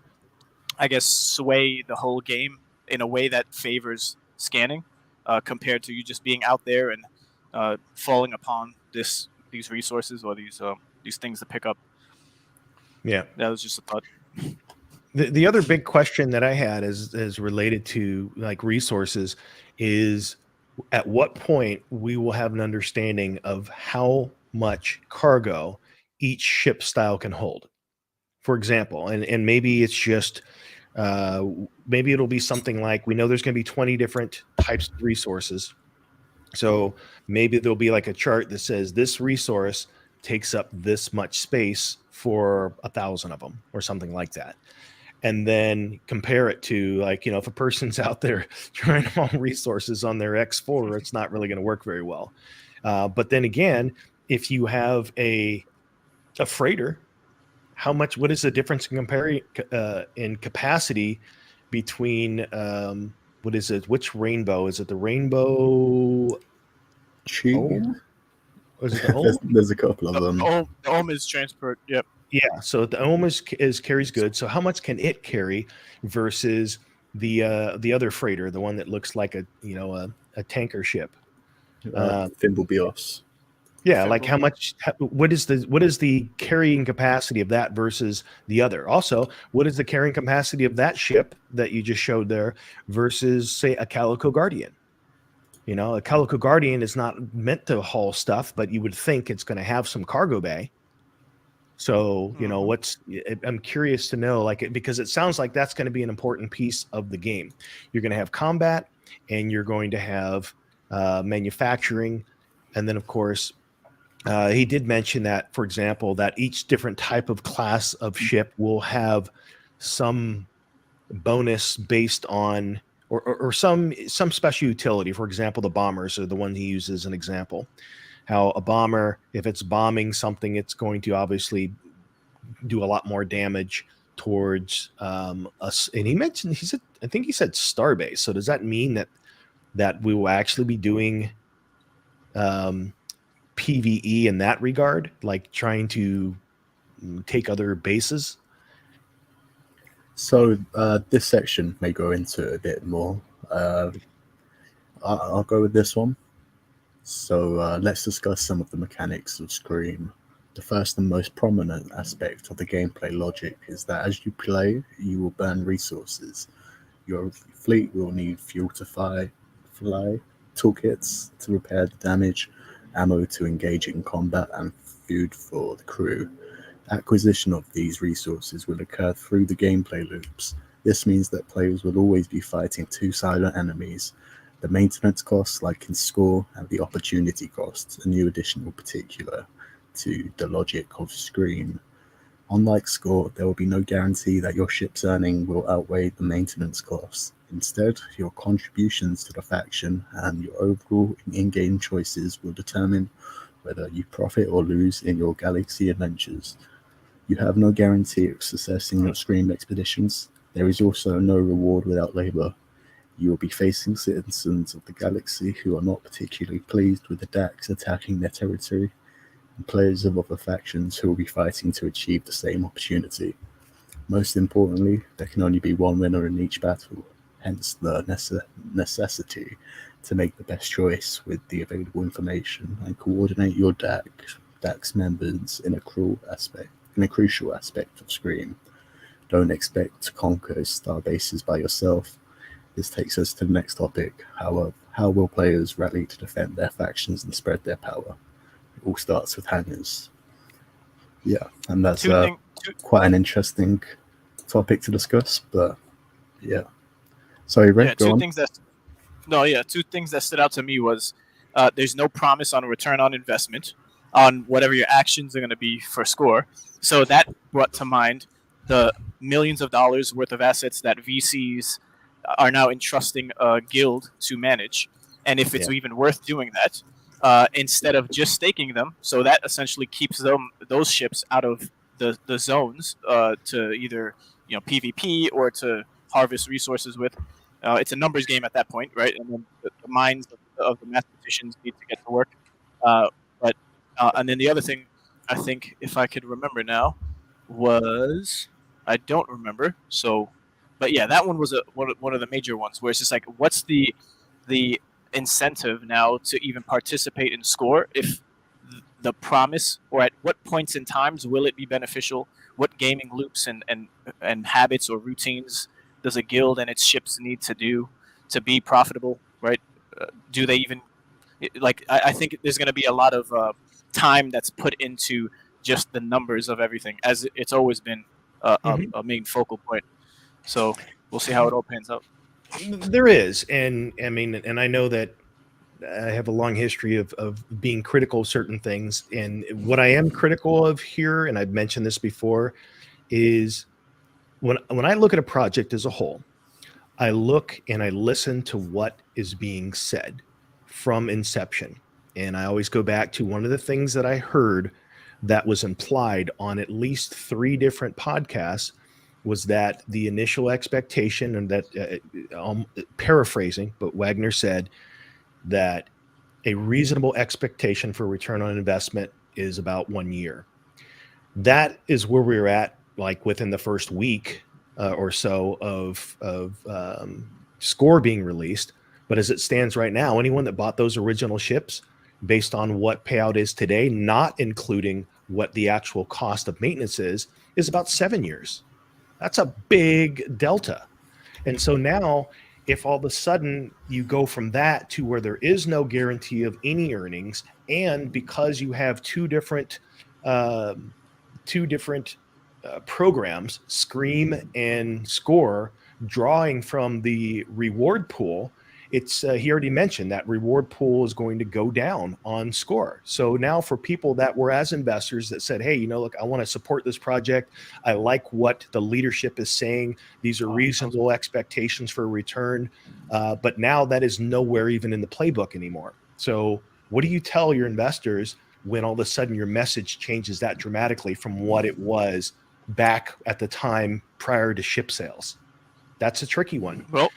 I guess, sway the whole game in a way that favors scanning compared to you just being out there and falling upon these resources or these things to pick up. Yeah, that was just a thought. The other big question that I had is related to like resources is at what point we will have an understanding of how much cargo each ship style can hold. For example, and maybe it's just maybe it'll be something like, we know there's going to be 20 different types of resources. So maybe there'll be like a chart that says this resource takes up this much space for 1,000 of them or something like that. And then compare it to, like, if a person's out there trying to haul resources on their X4, it's not really going to work very well. But then again, if you have a freighter, what is the difference in capacity between what is it? Which rainbow? Is it the rainbow? Ohm? Is it the Ohm? There's a couple of them. The Ohm is transport. Yep. Yeah. So the Ohm is carries goods. So how much can it carry versus the other freighter, the one that looks like a tanker ship? Thimblebios. Yeah, like how much? What is the carrying capacity of that versus the other? Also, what is the carrying capacity of that ship that you just showed there versus, say, a Calico Guardian? A Calico Guardian is not meant to haul stuff, but you would think it's going to have some cargo bay. So, I'm curious to know, because it sounds like that's going to be an important piece of the game. You're going to have combat, and you're going to have manufacturing, and then of course. He did mention that, for example, that each different type of class of ship will have some bonus based on or some special utility. For example, the bombers are the one he uses as an example. How a bomber, if it's bombing something, it's going to obviously do a lot more damage towards us. And I think he said starbase. So does that mean that we will actually be doing PvE in that regard, like trying to take other bases? So this section may go into it a bit more. I'll go with this one. So let's discuss some of the mechanics of Scream. The first and most prominent aspect of the gameplay logic is that as you play, you will burn resources. Your fleet will need fuel to fly, toolkits to repair the damage, ammo to engage in combat, and food for the crew. Acquisition of these resources will occur through the gameplay loops. This means that players will always be fighting two silent enemies. The maintenance costs, like in Score, and the opportunity costs, a new additional particular to the logic of Scream. Unlike Score, there will be no guarantee that your ship's earning will outweigh the maintenance costs. Instead, your contributions to the faction and your overall in-game choices will determine whether you profit or lose in your galaxy adventures. You have no guarantee of success in your Scream expeditions. There is also no reward without labor. You will be facing citizens of the galaxy who are not particularly pleased with the Dax attacking their territory, and players of other factions who will be fighting to achieve the same opportunity. Most importantly, there can only be one winner in each battle, hence the necessity to make the best choice with the available information and coordinate your Dax members in a crucial aspect of Scream. Don't expect to conquer star bases by yourself. This takes us to the next topic. How will players rally to defend their factions and spread their power? It all starts with hangers. Yeah, and that's quite an interesting topic to discuss, but yeah. Sorry, Rick, go on. Two things that stood out to me was there's no promise on a return on investment on whatever your actions are going to be for Score. So that brought to mind the millions of dollars worth of assets that VCs are now entrusting a guild to manage. and if it's even worth doing that, instead of just staking them. So that essentially keeps those ships out of the zones to either PvP or to harvest resources with. It's a numbers game at that point, right? And then the minds of the mathematicians need to get to work. And then the other thing, I think, if I could remember now, was I don't remember. So, but yeah, that one was one of the major ones where it's just like, what's the incentive now to even participate in score if the promise, or at what points in times will it be beneficial? What gaming loops and habits or routines does a guild and its ships need to do to be profitable, right? Do they even I think there's going to be a lot of time that's put into just the numbers of everything, as it's always been a main focal point. So we'll see how it all pans out. There is, and I mean, and I know that I have a long history of being critical of certain things, and what I am critical of here, and I've mentioned this before, is when I look at a project as a whole, I look and I listen to what is being said from inception. And I always go back to one of the things that I heard that was implied on at least 3 different podcasts was that the initial expectation, and that paraphrasing, but Wagner said that a reasonable expectation for return on investment is about 1 year. That is where we're at, like within the first week or so of score being released. But as it stands right now, anyone that bought those original ships, based on what payout is today, not including what the actual cost of maintenance is about 7 years. That's a big delta. And so now, if all of a sudden you go from that to where there is no guarantee of any earnings, and because you have two different programs, Scream and Score, drawing from the reward pool, it's he already mentioned that reward pool is going to go down on Score. So now for people that were as investors that said, hey, look, I want to support this project. I like what the leadership is saying. These are reasonable expectations for a return. But now that is nowhere even in the playbook anymore. So what do you tell your investors when all of a sudden your message changes that dramatically from what it was back at the time prior to ship sales? That's a tricky one. Well,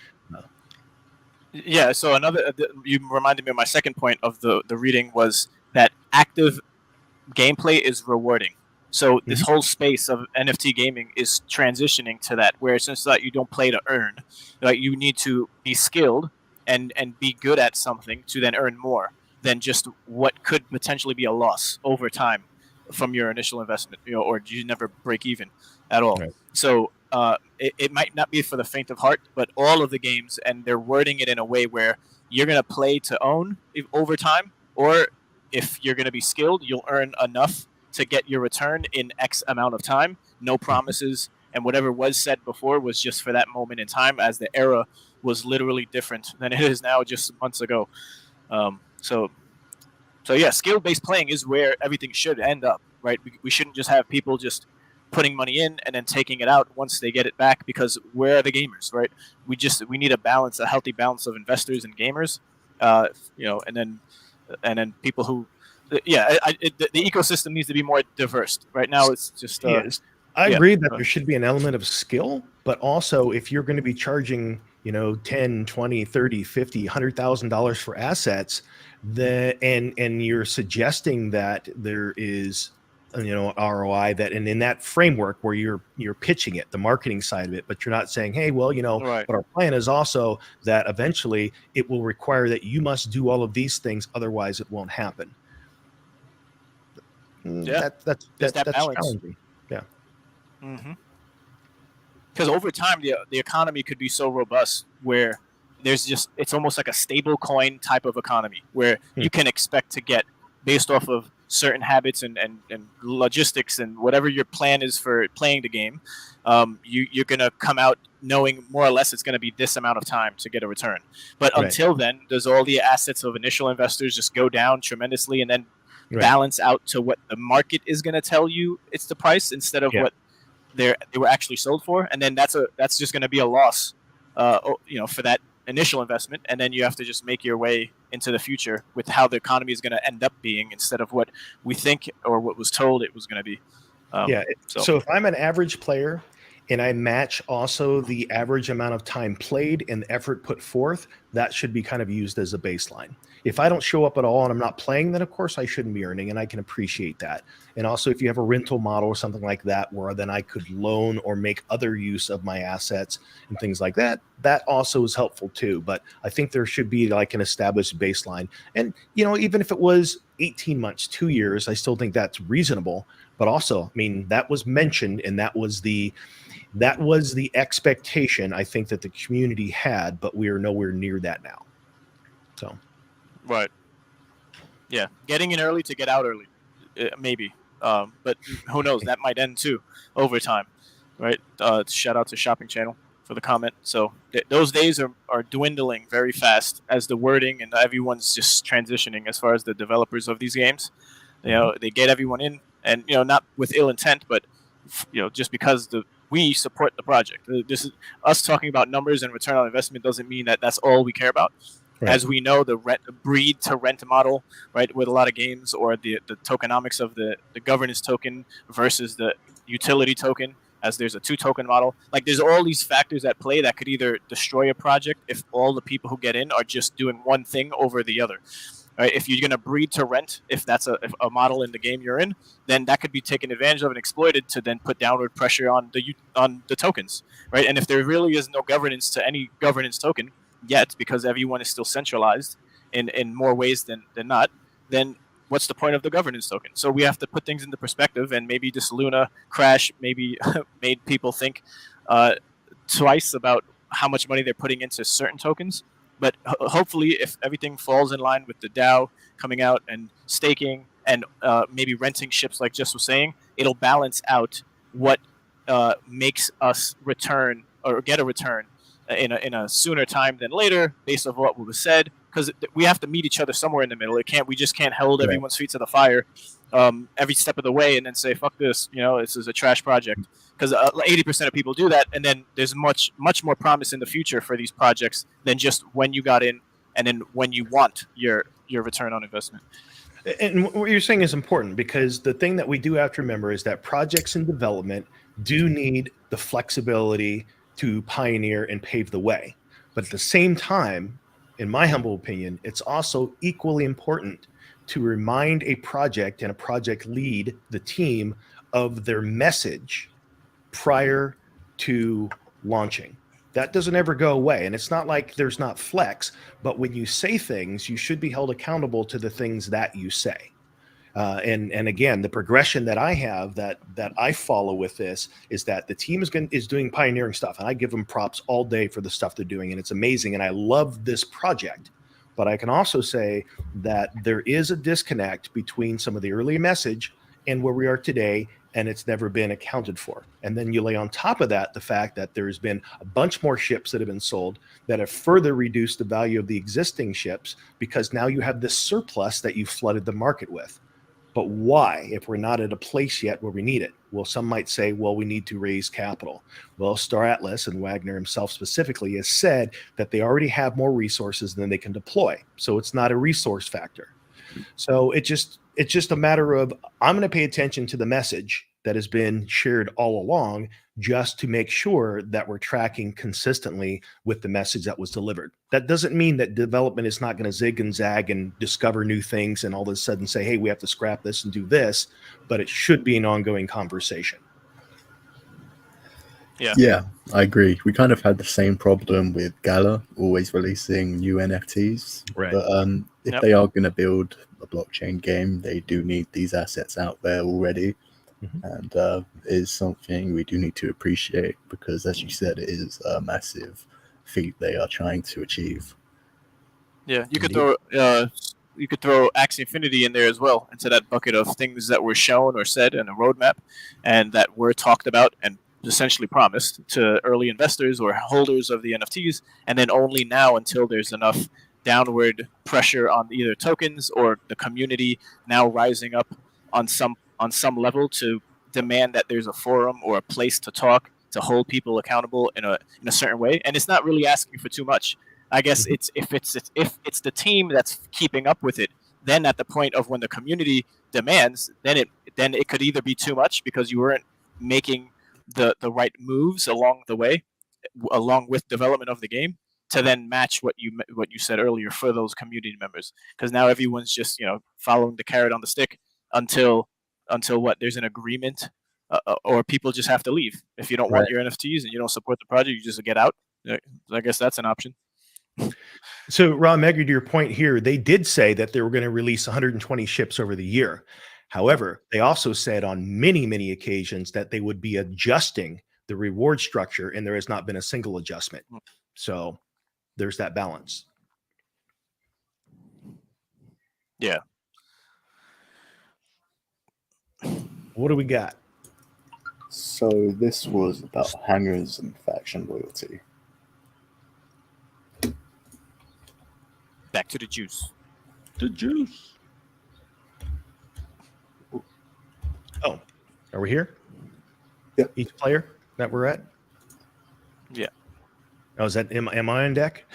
yeah, so you reminded me of my second point of the reading was that active gameplay is rewarding. So this whole space of NFT gaming is transitioning to that, where it's just that you don't play to earn. Like, you need to be skilled and be good at something to then earn more than just what could potentially be a loss over time from your initial investment, or you never break even at all. Right. So it might not be for the faint of heart, but all of the games, and they're wording it in a way where you're going to play to own over time, or if you're going to be skilled, you'll earn enough to get your return in X amount of time. No promises, and whatever was said before was just for that moment in time, as the era was literally different than it is now just months ago. So yeah, skill-based playing is where everything should end up, right? We shouldn't just have people just putting money in and then taking it out once they get it back, because where are the gamers, right? We need a balance, a healthy balance of investors and gamers, and then people who, the ecosystem needs to be more diverse. Right now, it's just. I agree that there should be an element of skill, but also if you're going to be charging, $10, $20, $30, $50, $100,000 for assets, and you're suggesting that there is ROI, that, and in that framework where you're pitching it, the marketing side of it, but you're not saying, hey, well, right, but our plan is also that eventually it will require that you must do all of these things, otherwise it won't happen. Yeah, that's challenging. Yeah. Because over time, the economy could be so robust where it's almost like a stable coin type of economy where you can expect to get, based off of certain habits and logistics and whatever your plan is for playing the game, you're going to come out knowing more or less it's going to be this amount of time to get a return. But until then, does all the assets of initial investors just go down tremendously and then balance out to what the market is going to tell you it's the price instead of what they were actually sold for? And then that's just going to be a loss, for that initial investment, and then you have to just make your way into the future with how the economy is going to end up being instead of what we think or what was told it was going to be. So if I'm an average player and I match also the average amount of time played and the effort put forth, that should be kind of used as a baseline. If I don't show up at all and I'm not playing, then of course I shouldn't be earning, and I can appreciate that. And also if you have a rental model or something like that, where then I could loan or make other use of my assets and things like that, that also is helpful too. But I think there should be like an established baseline. And, you know, even if it was 18 months, 2 years, I still think that's reasonable. But also, I mean, that was mentioned, and that was the expectation I think that the community had, but we are nowhere near that now. So, right, yeah, getting in early to get out early, maybe, but who knows? That might end too over time, right? Shout out to Shopping Channel for the comment. So those days are dwindling very fast as the wording and everyone's just transitioning as far as the developers of these games. You know, they get everyone in. And, you know, not with ill intent, but, you know, just because we support the project. This is us talking about numbers and return on investment doesn't mean that that's all we care about. Right. As we know, the breed to rent model, right, with a lot of games, or the tokenomics of the governance token versus the utility token, as there's a 2-token model. Like, there's all these factors at play that could either destroy a project if all the people who get in are just doing one thing over the other. Right? If you're going to breed to rent, if that's a model in the game you're in, then that could be taken advantage of and exploited to then put downward pressure on the tokens, right? And if there really is no governance to any governance token yet, because everyone is still centralized in more ways than not, then what's the point of the governance token? So we have to put things into perspective, and maybe this Luna crash maybe made people think twice about how much money they're putting into certain tokens. But hopefully, if everything falls in line with the DAO coming out and staking and maybe renting ships, like Jess was saying, it'll balance out what makes us return or get a return in a sooner time than later, based on what was said. Because we have to meet each other somewhere in the middle. We just can't hold everyone's feet to the fire every step of the way and then say, "Fuck this," you know, this is a trash project. Because 80% of people do that, and then there's much more promise in the future for these projects than just when you got in and then when you want your return on investment. And what you're saying is important, because the thing that we do have to remember is that projects in development do need the flexibility to pioneer and pave the way. But at the same time, in my humble opinion, it's also equally important to remind a project and a project lead, the team, of their message prior to launching. That doesn't ever go away. And it's not like there's not flex, but when you say things, you should be held accountable to the things that you say. And again, the progression that I have that I follow with this is that the team is doing pioneering stuff, and I give them props all day for the stuff they're doing, and it's amazing. And I love this project. But I can also say that there is a disconnect between some of the early message and where we are today, and it's never been accounted for. And then you lay on top of that the fact that there's been a bunch more ships that have been sold that have further reduced the value of the existing ships, because now you have this surplus that you flooded the market with. But why, if we're not at a place yet where we need it? Well, some might say, well, we need to raise capital. Well, Star Atlas, and Wagner himself specifically, has said that they already have more resources than they can deploy. So it's not a resource factor. So it's just a matter of, I'm going to pay attention to the message that has been shared all along, just to make sure that we're tracking consistently with the message that was delivered. That doesn't mean that development is not going to zig and zag and discover new things and all of a sudden say, hey, we have to scrap this and do this, but it should be an ongoing conversation. Yeah, I agree. We kind of had the same problem with Gala, always releasing new NFTs. Right. But if they are going to build a blockchain game, they do need these assets out there already. And it is something we do need to appreciate, because, as you said, it is a massive feat they are trying to achieve. Yeah, you could throw Axie Infinity in there as well, into that bucket of things that were shown or said in a roadmap and that were talked about and essentially promised to early investors or holders of the NFTs, and then only now, until there's enough downward pressure on either tokens or the community now rising up on some level to demand that there's a forum or a place to talk, to hold people accountable in a certain way. And it's not really asking for too much. I guess it's if it's the team that's keeping up with it, then at the point of when the community demands, then it could either be too much because you weren't making the right moves along the way, along with development of the game, to then match what you said earlier for those community members. Because now everyone's just following the carrot on the stick until what there's an agreement, or people just have to leave. If you don't want your NFTs and you don't support the project, you just get out. I guess that's an option. So, Ron Megry, to your point here, they did say that they were going to release 120 ships over the year. However, they also said on many, many occasions that they would be adjusting the reward structure, and there has not been a single adjustment. So there's that balance. Yeah. What do we got? So this was about hangers and faction loyalty. Back to the juice. The juice. Oh, are we here? Yep. Each player that we're at? Yeah. Oh, is that, am I on deck?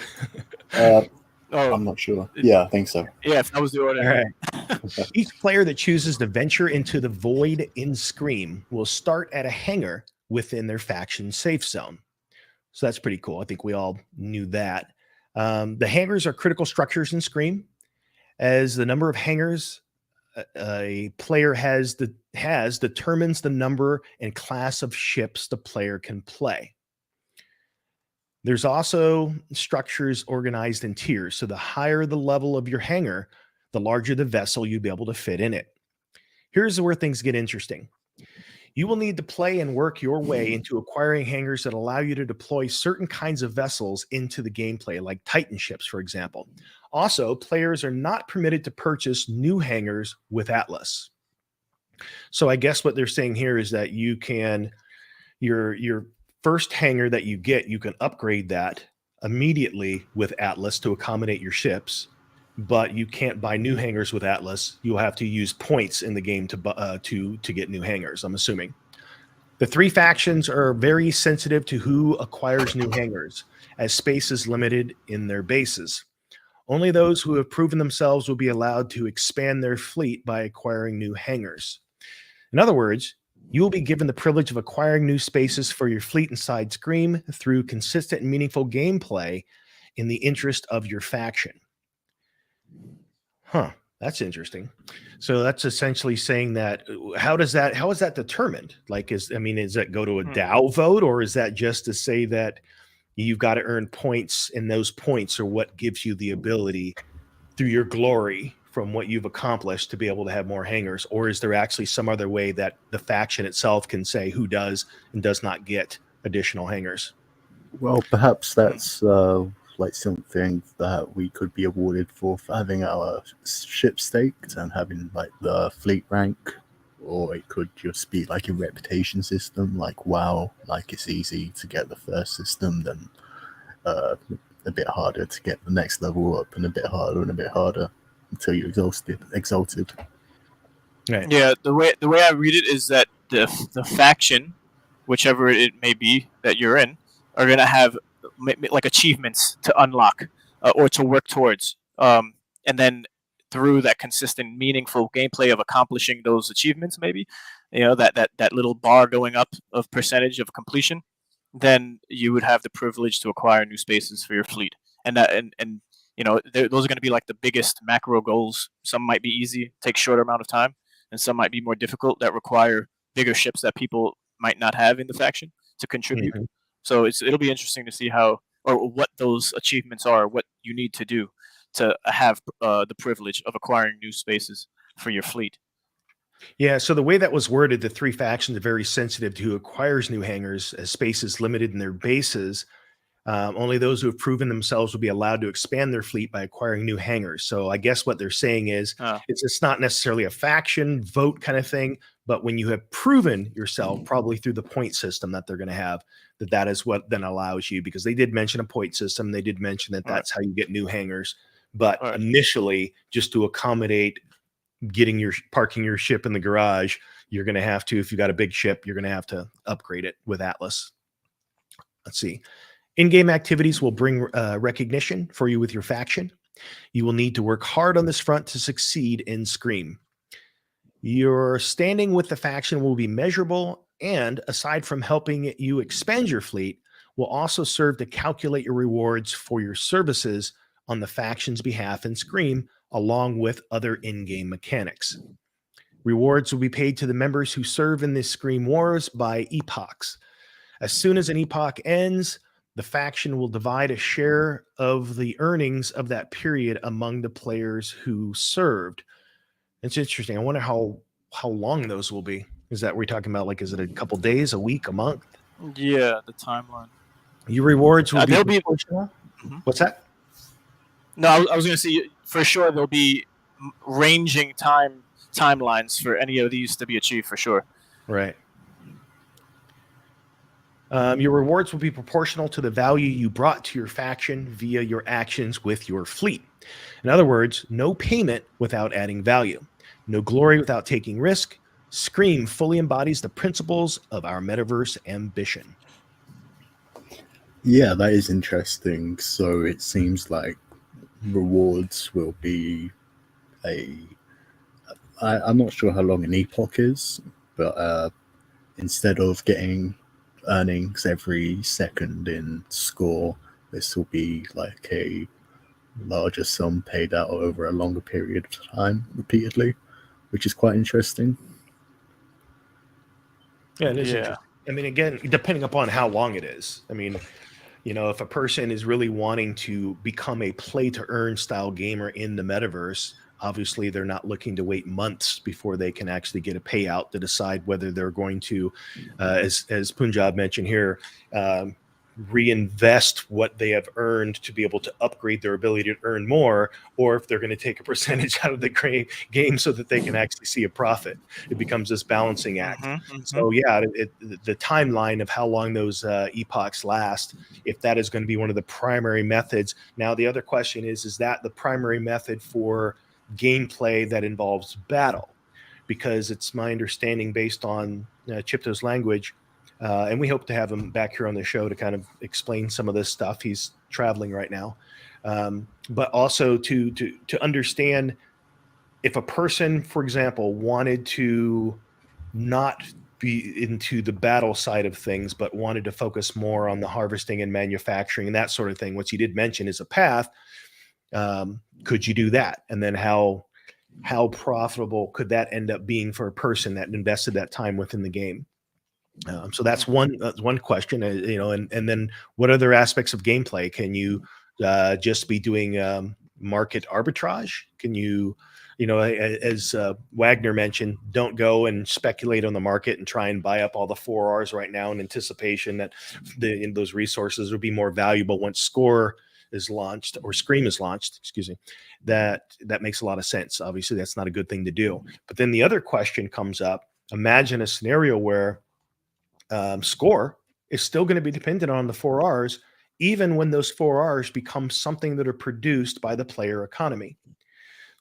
I'm not sure. Yeah, I think so. Yeah, if that was the order. All right. Each player that chooses to venture into the void in Scream will start at a hangar within their faction safe zone. So that's pretty cool. I think we all knew that. The hangars are critical structures in Scream, as the number of hangars a player has determines the number and class of ships the player can play. There's also structures organized in tiers. So the higher the level of your hangar, the larger the vessel you'll be able to fit in it. Here's where things get interesting. You will need to play and work your way into acquiring hangars that allow you to deploy certain kinds of vessels into the gameplay, like Titan ships, for example. Also, players are not permitted to purchase new hangars with Atlas. So I guess what they're saying here is that you can, your first hangar that you get, you can upgrade that immediately with Atlas to accommodate your ships, but you can't buy new hangars with Atlas. You'll have to use points in the game to get new hangars, I'm assuming. The three factions are very sensitive to who acquires new hangars, as space is limited in their bases. Only those who have proven themselves will be allowed to expand their fleet by acquiring new hangars. In other words, you will be given the privilege of acquiring new spaces for your fleet inside Scream through consistent and meaningful gameplay in the interest of your faction. Huh, that's interesting. So that's essentially saying that how is that determined? Like, is that go to a DAO vote, or is that just to say that you've got to earn points, and those points are what gives you the ability through your glory from what you've accomplished to be able to have more hangars? Or is there actually some other way that the faction itself can say who does and does not get additional hangars? Well, perhaps that's like something that we could be awarded for having our ship staked and having like the fleet rank, or it could just be like a reputation system, like WoW, like it's easy to get the first system, then a bit harder to get the next level up, and a bit harder until you're exalted. Right. Yeah, the way I read it is that the faction, whichever it may be that you're in, are gonna have like achievements to unlock or to work towards, and then through that consistent, meaningful gameplay of accomplishing those achievements, maybe that little bar going up of percentage of completion, then you would have the privilege to acquire new spaces for your fleet, and those are going to be like the biggest macro goals. Some might be easy, take shorter amount of time, and some might be more difficult that require bigger ships that people might not have in the faction to contribute. Mm-hmm. So it'll be interesting to see how or what those achievements are, what you need to do to have the privilege of acquiring new spaces for your fleet. Yeah, so the way that was worded, the three factions are very sensitive to who acquires new hangars, as space is limited in their bases. Only those who have proven themselves will be allowed to expand their fleet by acquiring new hangars. So I guess what they're saying is it's not necessarily a faction vote kind of thing, but when you have proven yourself, probably through the point system that they're going to have, that is what then allows you, because they did mention a point system. They did mention that that's how you get new hangars. But initially, just to accommodate parking your ship in the garage, you're going to have to, if you got a big ship, you're going to have to upgrade it with Atlas. Let's see. In-game activities will bring recognition for you with your faction. You will need to work hard on this front to succeed in Scream. Your standing with the faction will be measurable, and aside from helping you expand your fleet, will also serve to calculate your rewards for your services on the faction's behalf in Scream, along with other in-game mechanics. Rewards will be paid to the members who serve in the Scream Wars by epochs. As soon as an epoch ends, the faction will divide a share of the earnings of that period among the players who served. It's interesting. I wonder how long those will be. Is that we're talking about? Like, is it a couple days, a week, a month? Yeah, the timeline. Your rewards will they'll be. Mhm. What's that? No, I was going to say for sure there'll be ranging timelines for any of these to be achieved for sure. Right. Your rewards will be proportional to the value you brought to your faction via your actions with your fleet. In other words, no payment without adding value. No glory without taking risk. Scream fully embodies the principles of our metaverse ambition. Yeah, that is interesting. So it seems like rewards will be I'm not sure how long an epoch is, but instead of getting earnings every second in score, this will be like a larger sum paid out over a longer period of time repeatedly, which is quite interesting. Yeah, it is interesting. I mean, again, depending upon how long it is. I mean, if a person is really wanting to become a play-to-earn style gamer in the metaverse, obviously they're not looking to wait months before they can actually get a payout to decide whether they're going to, as Punjab mentioned here, reinvest what they have earned to be able to upgrade their ability to earn more, or if they're going to take a percentage out of the game so that they can actually see a profit. It becomes this balancing act. So yeah, the timeline of how long those epochs last, if that is going to be one of the primary methods. Now, the other question is that the primary method for gameplay that involves battle? Because it's my understanding, based on Chipto's language, and we hope to have him back here on the show to kind of explain some of this stuff. He's traveling right now. But also to understand, if a person, for example, wanted to not be into the battle side of things, but wanted to focus more on the harvesting and manufacturing and that sort of thing, which you did mention is a path, could you do that? And then how profitable could that end up being for a person that invested that time within the game? So that's one question, and then what other aspects of gameplay can you just be doing? Market arbitrage? Can you, as Wagner mentioned, don't go and speculate on the market and try and buy up all the 4Rs right now in anticipation that those resources will be more valuable once Score is launched, or Scream is launched, excuse me. That makes a lot of sense. Obviously, that's not a good thing to do. But then the other question comes up. Imagine a scenario where Score is still going to be dependent on the 4Rs, even when those 4Rs become something that are produced by the player economy.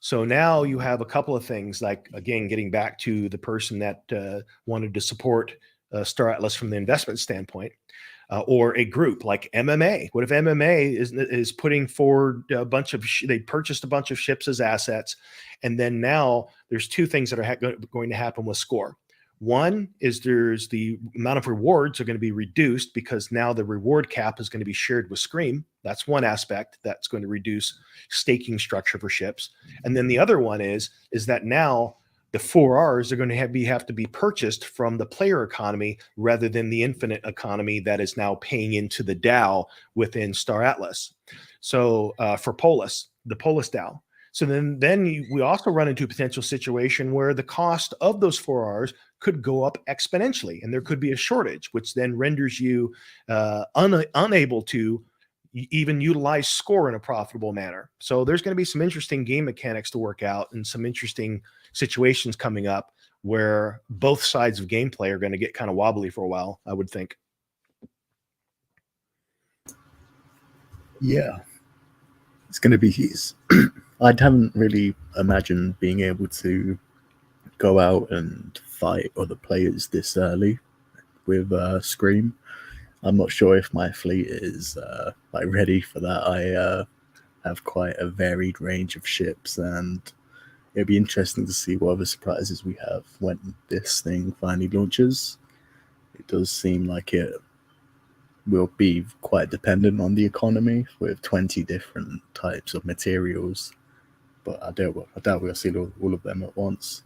So now you have a couple of things, like, again, getting back to the person that wanted to support Star Atlas from the investment standpoint, or a group like MMA. What if MMA is putting forward a bunch of, they purchased a bunch of ships as assets, and then now there's two things that are going to happen with Score. One is there's the amount of rewards are going to be reduced because now the reward cap is going to be shared with Scream. That's one aspect that's going to reduce staking structure for ships. And then the other one is that now the 4Rs are going to have to be purchased from the player economy rather than the infinite economy that is now paying into the DAO within Star Atlas. So for Polis, the Polis DAO. So then we also run into a potential situation where the cost of those 4Rs could go up exponentially, and there could be a shortage, which then renders you unable to even utilize Score in a profitable manner. So there's going to be some interesting game mechanics to work out, and some interesting situations coming up where both sides of gameplay are going to get kind of wobbly for a while, I would think. Yeah, it's going to be easy. I haven't really imagined being able to go out and fight other players this early with Scream. I'm not sure if my fleet is like ready for that. I have quite a varied range of ships, and it'll be interesting to see what other surprises we have when this thing finally launches. It does seem like it will be quite dependent on the economy with 20 different types of materials, but I doubt we'll see all of them at once.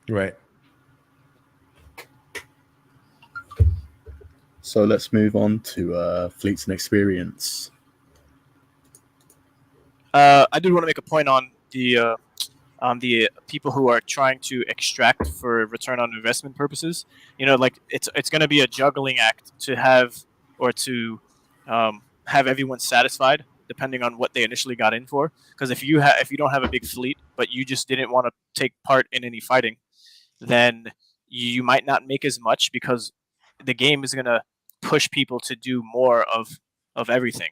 Right. So let's move on to fleets and experience. I did want to make a point on the people who are trying to extract for return on investment purposes. Like it's going to be a juggling act to have or to have everyone satisfied depending on what they initially got in for. Because if you don't have a big fleet but you just didn't want to take part in any fighting, then you might not make as much because the game is going to push people to do more of everything.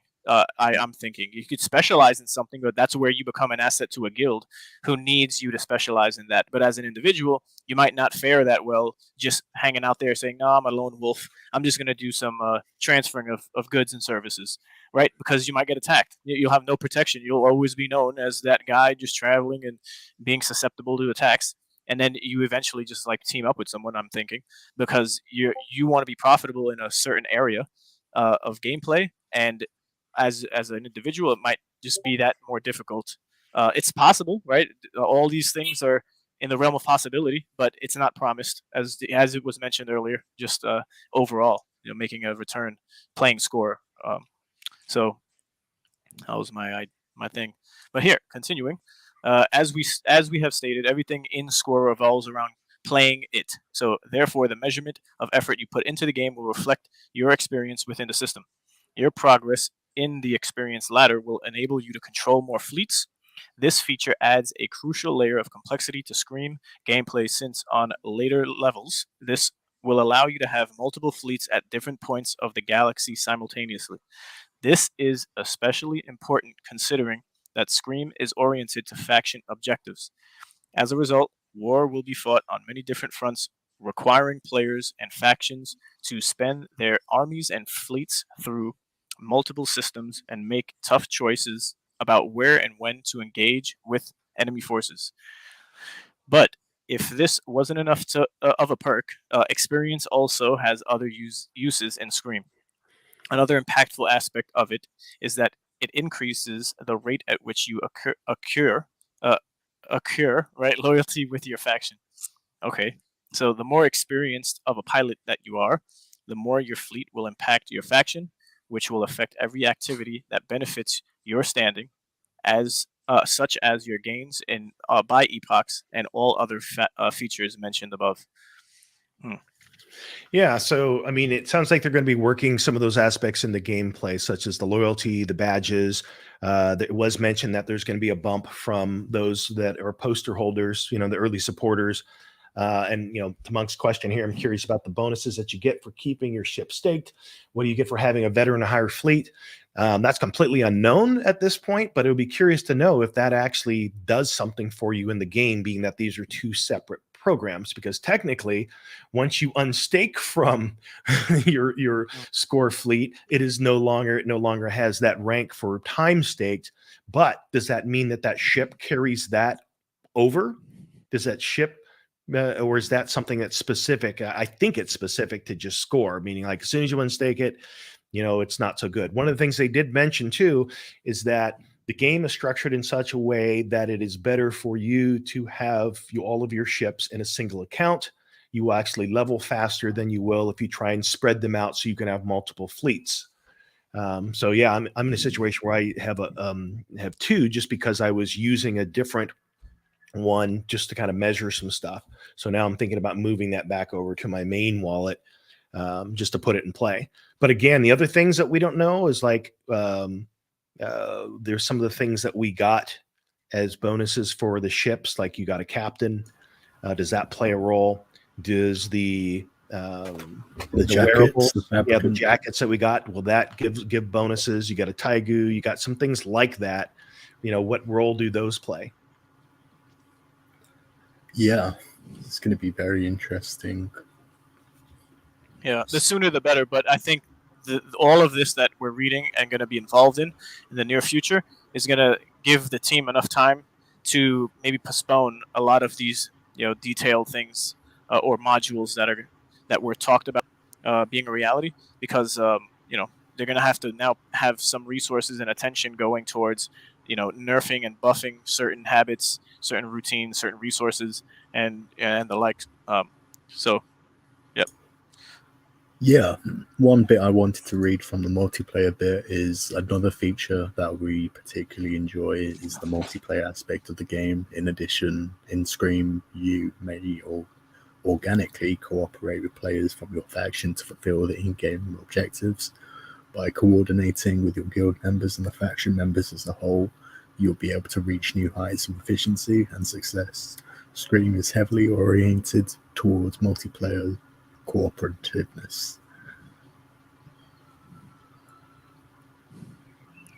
I'm thinking you could specialize in something, but that's where you become an asset to a guild who needs you to specialize in that. But as an individual, you might not fare that well just hanging out there saying, no, I'm a lone wolf. I'm just going to do some transferring of goods and services, right? Because you might get attacked. You'll have no protection. You'll always be known as that guy just traveling and being susceptible to attacks. And then you eventually just like team up with someone, I'm thinking, because you want to be profitable in a certain area of gameplay, and as an individual, it might just be that more difficult. It's possible, right? All these things are in the realm of possibility, but it's not promised, as it was mentioned earlier. Just overall, making a return playing score. So that was my thing. But here, continuing, as we have stated, everything in score revolves around playing it. So therefore, the measurement of effort you put into the game will reflect your experience within the system. Your progress in the experience ladder will enable you to control more fleets. This feature adds a crucial layer of complexity to Scream gameplay, since on later levels, this will allow you to have multiple fleets at different points of the galaxy simultaneously. This is especially important considering that Scream is oriented to faction objectives. As a result, war will be fought on many different fronts, requiring players and factions to spend their armies and fleets through multiple systems and make tough choices about where and when to engage with enemy forces. But if this wasn't enough of a perk, experience also has other uses in Scream. Another impactful aspect of it is that it increases the rate at which you accrue right loyalty with your faction. Okay, so the more experienced of a pilot that you are, the more your fleet will impact your faction, which will affect every activity that benefits your standing, as such as your gains in by epochs and all other features mentioned above. Yeah, so I mean, it sounds like they're going to be working some of those aspects in the gameplay, such as the loyalty, the badges. It was mentioned that there's going to be a bump from those that are poster holders, the early supporters. And to Monk's question here, I'm curious about the bonuses that you get for keeping your ship staked. What do you get for having a veteran or higher fleet? That's completely unknown at this point, but it would be curious to know if that actually does something for you in the game, being that these are two separate programs, because technically once you unstake from your score fleet, it no longer has that rank for time staked. But does that mean that ship carries that over? Does that ship or is that something that's specific? I think it's specific to just score, meaning like as soon as you unstake it, it's not so good. One of the things they did mention too is that the game is structured in such a way that it is better for you to have all of your ships in a single account. You will actually level faster than you will if you try and spread them out so you can have multiple fleets. So yeah, I'm in a situation where I have two just because I was using a different one just to kind of measure some stuff. So now I'm thinking about moving that back over to my main wallet just to put it in play. But again, the other things that we don't know is like there's some of the things that we got as bonuses for the ships, like you got a captain. Does that play a role? Does the jackets, the jackets that we got, will that give bonuses? You got a Taigu, you got some things like that. What role do those play? Yeah, it's going to be very interesting. Yeah, the sooner the better. But I think all of this that we're reading and going to be involved in the near future is going to give the team enough time to maybe postpone a lot of these detailed things or modules that were talked about being a reality, because they're going to have to now have some resources and attention going towards nerfing and buffing certain habits, certain routines, certain resources, and the like. So, yep. Yeah, one bit I wanted to read from the multiplayer bit is another feature that we particularly enjoy is the multiplayer aspect of the game. In addition, in Scream, you may organically cooperate with players from your faction to fulfill the in-game objectives. By coordinating with your guild members and the faction members as a whole, you'll be able to reach new heights of efficiency and success. Scream is heavily oriented towards multiplayer cooperativeness.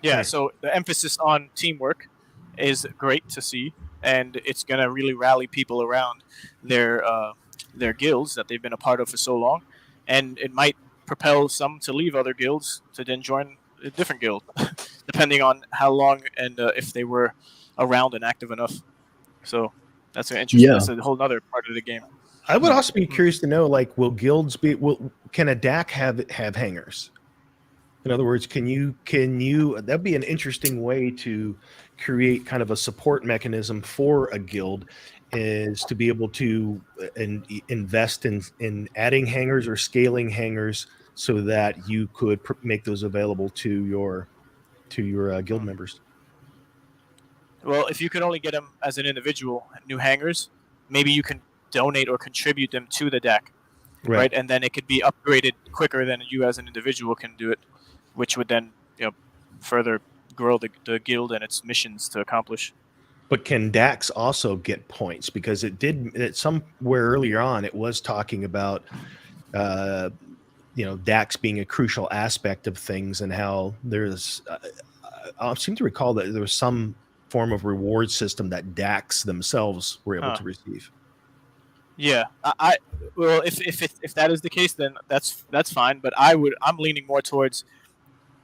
Yeah, so the emphasis on teamwork is great to see, and it's going to really rally people around their guilds that they've been a part of for so long, and it might propel some to leave other guilds to then join a different guild, depending on how long and if they were around and active enough. So that's an interesting. That's a whole other part of the game. I would also be curious to know, like, will guilds can a DAC have hangers? In other words, can you that'd be an interesting way to create kind of a support mechanism for a guild, is to be able to invest in adding hangers or scaling hangers so that you could make those available to your guild members. Well, if you could only get them as an individual, new hangers, maybe you can donate or contribute them to the DAC, right? And then it could be upgraded quicker than you as an individual can do it, which would then further grow the guild and its missions to accomplish. But can DACs also get points? Because somewhere earlier on, it was talking about DACs being a crucial aspect of things, and how there's I seem to recall that there was some form of reward system that DACs themselves were able to receive. Yeah, well, if that is the case, then that's fine. But I'm leaning more towards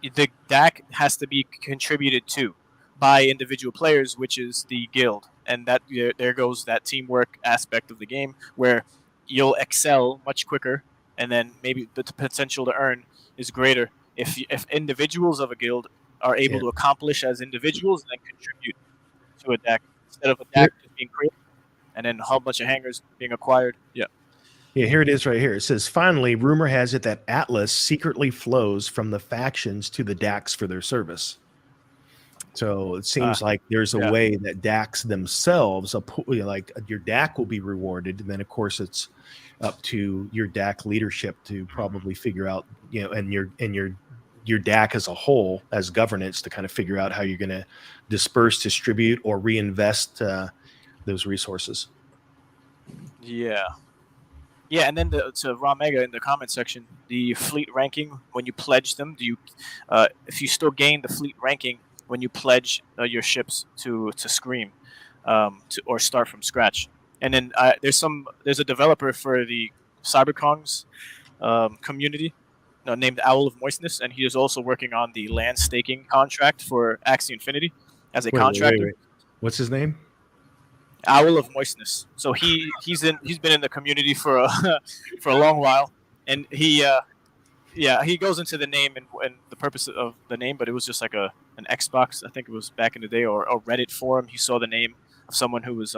the DAC has to be contributed to by individual players, which is the guild, and that there goes that teamwork aspect of the game where you'll excel much quicker, and then maybe the potential to earn is greater if individuals of a guild are able to accomplish as individuals and then contribute to a DAC instead of a DAC just being created and then a whole bunch of hangers being acquired. Yeah, here it is right here. It says, finally, rumor has it that Atlas secretly flows from the factions to the DACs for their service. So it seems like there's a way that DACs themselves, like your DAC will be rewarded. And then, of course, it's up to your DAC leadership to probably figure out, and your DAC as a whole, as governance, to kind of figure out how you're going to disperse, distribute, or reinvest those resources. Yeah, and then to Raw Mega in the comment section, the fleet ranking when you pledge them, if you still gain the fleet ranking when you pledge your ships to Scream, or start from scratch. And then there's a developer for the Cyberkongs community named Owl of Moistness, and he is also working on the land staking contract for Axie Infinity as a contractor. Wait. What's his name? Owl of Moistness. So he's been in the community for a long while, and he goes into the name and the purpose of the name, but it was just like an Xbox, I think it was back in the day, or a Reddit forum. He saw the name of someone who was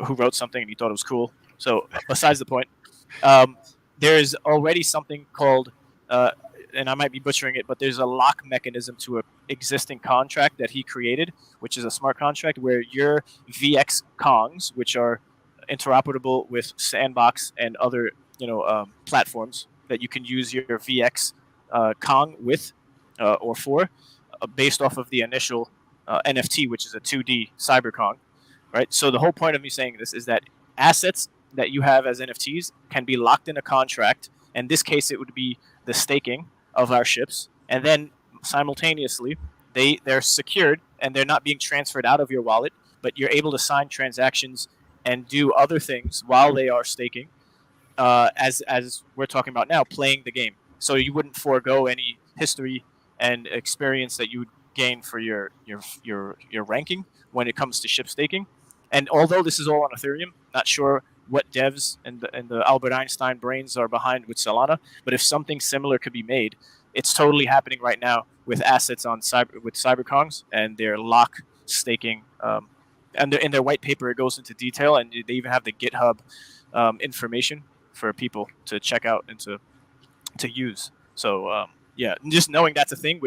who wrote something and he thought it was cool. So besides the point, there's already something called and I might be butchering it, but there's a lock mechanism to an existing contract that he created, which is a smart contract where your VX Kongs, which are interoperable with Sandbox and other platforms that you can use your VX Kong with or for, based off of the initial NFT, which is a 2D Cyber Kong, right? So the whole point of me saying this is that assets that you have as NFTs can be locked in a contract. In this case, it would be the staking of our ships, and then simultaneously they're secured and they're not being transferred out of your wallet, but you're able to sign transactions and do other things while they are staking, as we're talking about now, playing the game. so you wouldn't forego any history and experience that you would gain for your ranking when it comes to ship staking. And although this is all on Ethereum, not sure what devs and the Albert Einstein brains are behind with Solana, but if something similar could be made, it's totally happening right now with assets on Cyberkongs and their lock staking. And in their white paper, it goes into detail, and they even have the GitHub information for people to check out and to use. So yeah, just knowing that's a thing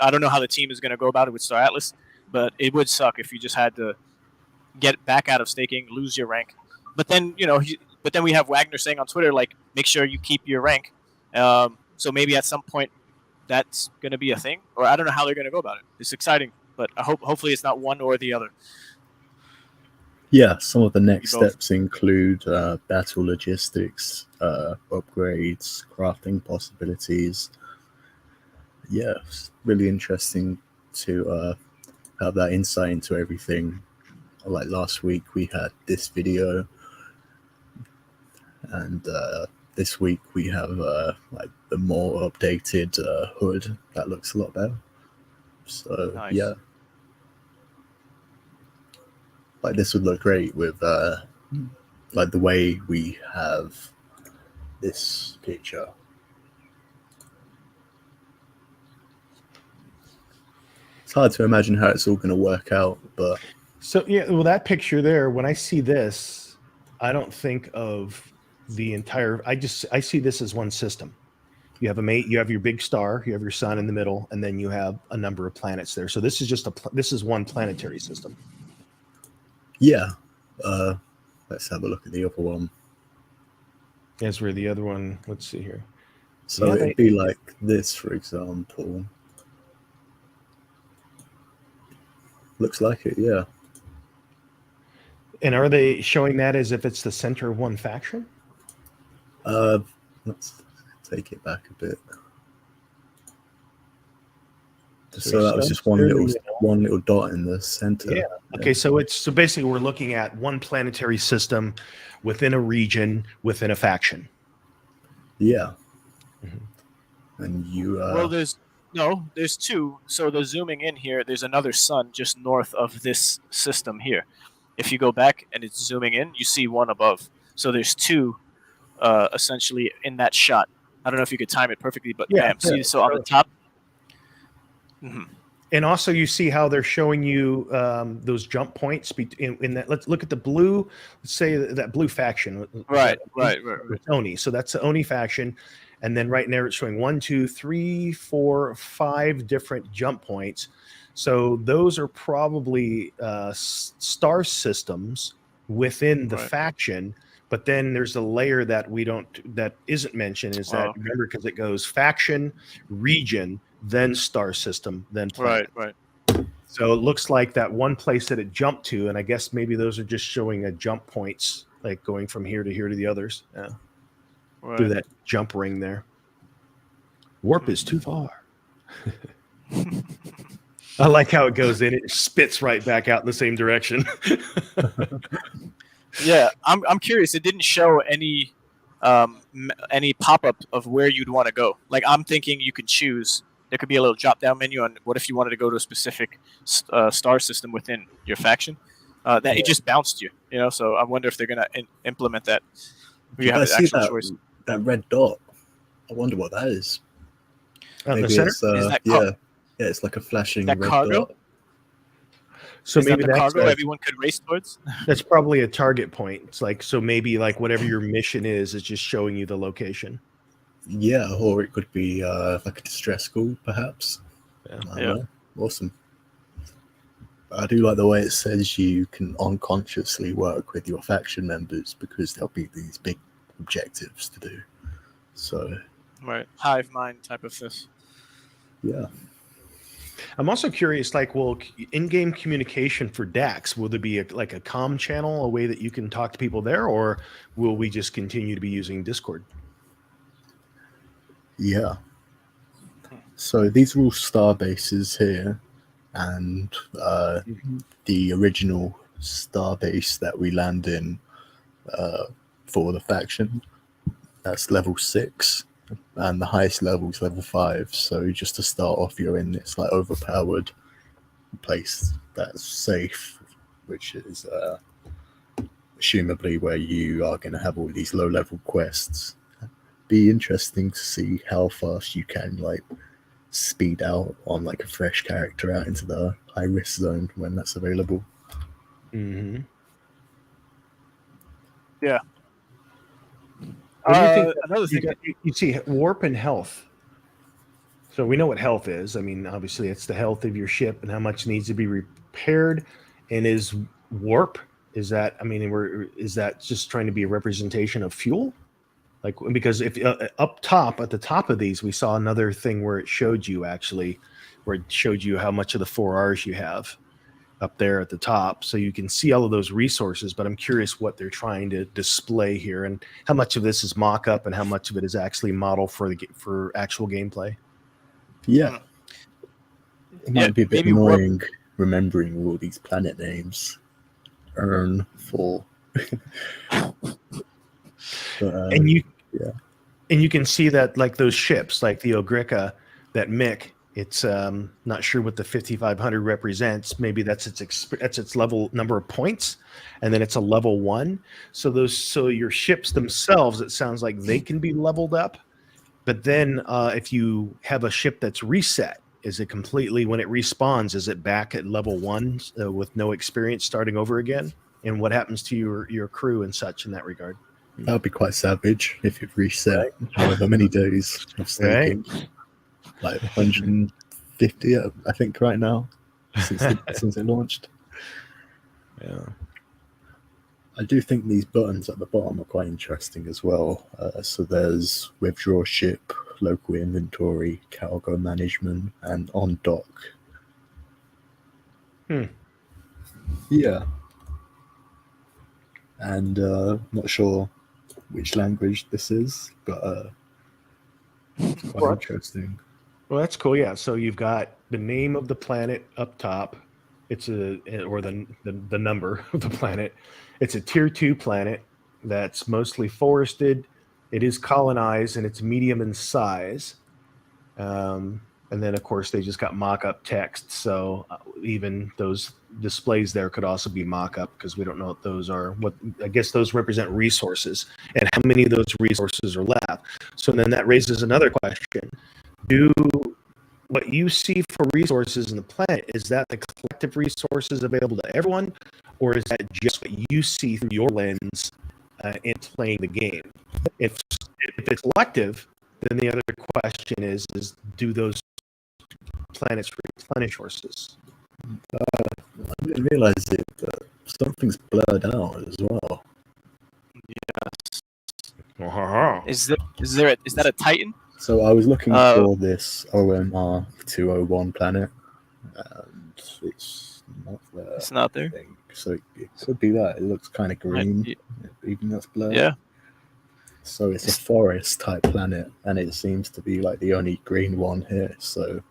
I don't know how the team is going to go about it with Star Atlas, but it would suck if you just had to get back out of staking, lose your rank. But then, but then we have Wagner saying on Twitter, like, make sure you keep your rank. So maybe at some point that's going to be a thing, or I don't know how they're going to go about it. It's exciting, but hopefully it's not one or the other. Yeah, some of the next steps include battle logistics, upgrades, crafting possibilities. Yeah, it's really interesting to have that insight into everything. Like last week, we had this video, and this week we have like the more updated hood that looks a lot better. So nice. Yeah, like this would look great with like the way we have this picture. It's hard to imagine how it's all going to work out, but so yeah, well, that picture there, when I see this, I don't think of the entire. I see this as one system. You have you have your big star, you have your sun in the middle, and then you have a number of planets there. So this is just this is one planetary system. Yeah, let's have a look at the other one. That's where the other one. Let's see here. So yeah, it'd be like this, for example. Looks like it, yeah. And are they showing that as if it's the center of one faction? Let's take it back a bit. So that was just one little dot in the center. Yeah. Okay, so basically we're looking at one planetary system within a region within a faction. Yeah. Mm-hmm. And you well, there's two. So the zooming in here, there's another sun just north of this system here. If you go back and it's zooming in, you see one above. So there's two essentially in that shot. I don't know if you could time it perfectly, but yeah, bam, see, so on the top. Mm-hmm. And also you see how they're showing you those jump points in that. Let's look at the blue. Let's say that blue faction. Right. ONI. So that's the ONI faction. And then right now it's showing 1, 2, 3, 4, 5 different jump points. So those are probably star systems within the faction. But then there's a layer that isn't mentioned is that, remember, because it goes faction, region, then star system, then planet. Right. So it looks like that one place that it jumped to, and I guess maybe those are just showing a jump points, like going from here to the others. Yeah. Through that jump ring there. Warp is too far. I like how it goes in. It spits right back out in the same direction. Yeah, I'm curious. It didn't show any pop-up of where you'd want to go. Like, I'm thinking you could choose. There could be a little drop-down menu on what if you wanted to go to a specific star system within your faction. It just bounced you, So I wonder if they're going to implement that. You have the actual choice. That red dot. I wonder what that is. Maybe the center? Is that it's like a flashing red cargo? Dot. So maybe that's cargo everyone could race towards. That's probably a target point. It's like, so maybe like whatever your mission is just showing you the location. Yeah, or it could be like a distress call, perhaps. Yeah. Awesome. I do like the way it says you can unconsciously work with your faction members because there'll be these big objectives to do. So hive mind type of this. Yeah. I'm also curious, like, in-game communication for DAX, will there be a comm channel, a way that you can talk to people there, or will we just continue to be using Discord? Yeah. So these are all star bases here, and the original star base that we land in for the faction, that's level 6. and the highest level is level 5. So just to start off, you're in this like overpowered place that's safe, which is assumably where you are going to have all these low-level quests. Be interesting to see how fast you can like speed out on like a fresh character out into the high-risk zone when that's available. Mm-hmm. Yeah. What do you think? Another thing, You see warp and health. So we know what health is. I mean, obviously, it's the health of your ship and how much needs to be repaired. And is warp? Is that? I mean, is that just trying to be a representation of fuel? Like, because if up top at the top of these, we saw another thing where it showed you how much of the 4Rs you have up there at the top, so you can see all of those resources. But I'm curious what they're trying to display here, and how much of this is mock-up, and how much of it is actually model for actual gameplay. Yeah, it might be a bit maybe annoying remembering all these planet names. Earn for, but, and you yeah. And you can see that, like those ships, like the Ogrica, that Mick. It's not sure what the 5500 represents. Maybe that's its level number of points, and then it's a level 1. So your ships themselves, it sounds like they can be leveled up. But then if you have a ship that's reset, is it completely, when it respawns, is it back at level 1 with no experience, starting over again? And what happens to your crew and such in that regard? That would be quite savage if it reset however many days of staking. Like 150, I think, right now, since it launched. Yeah. I do think these buttons at the bottom are quite interesting as well. So there's withdraw ship, local inventory, cargo management, and on dock. Yeah. And not sure which language this is, but it's quite interesting. Well, that's cool. Yeah. So you've got the name of the planet up top. It's the number of the planet. It's a tier 2 planet that's mostly forested. It is colonized, and it's medium in size. And then, of course, they just got mock-up text. So even those displays there could also be mock-up, because we don't know what those are. What I guess those represent resources, and how many of those resources are left. So then that raises another question. Do what you see for resources in the planet, is that the collective resources available to everyone, or is that just what you see through your lens in playing the game? If it's collective, then the other question is do those planets replenish resources? I didn't realize it, but something's blurred out as well. Yes. Is that a Titan? So I was looking for this OMR 201 planet, and it's not there. It's not there. I think. So it could be that. It looks kind of green, even that's blurred. Yeah. So it's a forest type planet, and it seems to be like the only green one here. So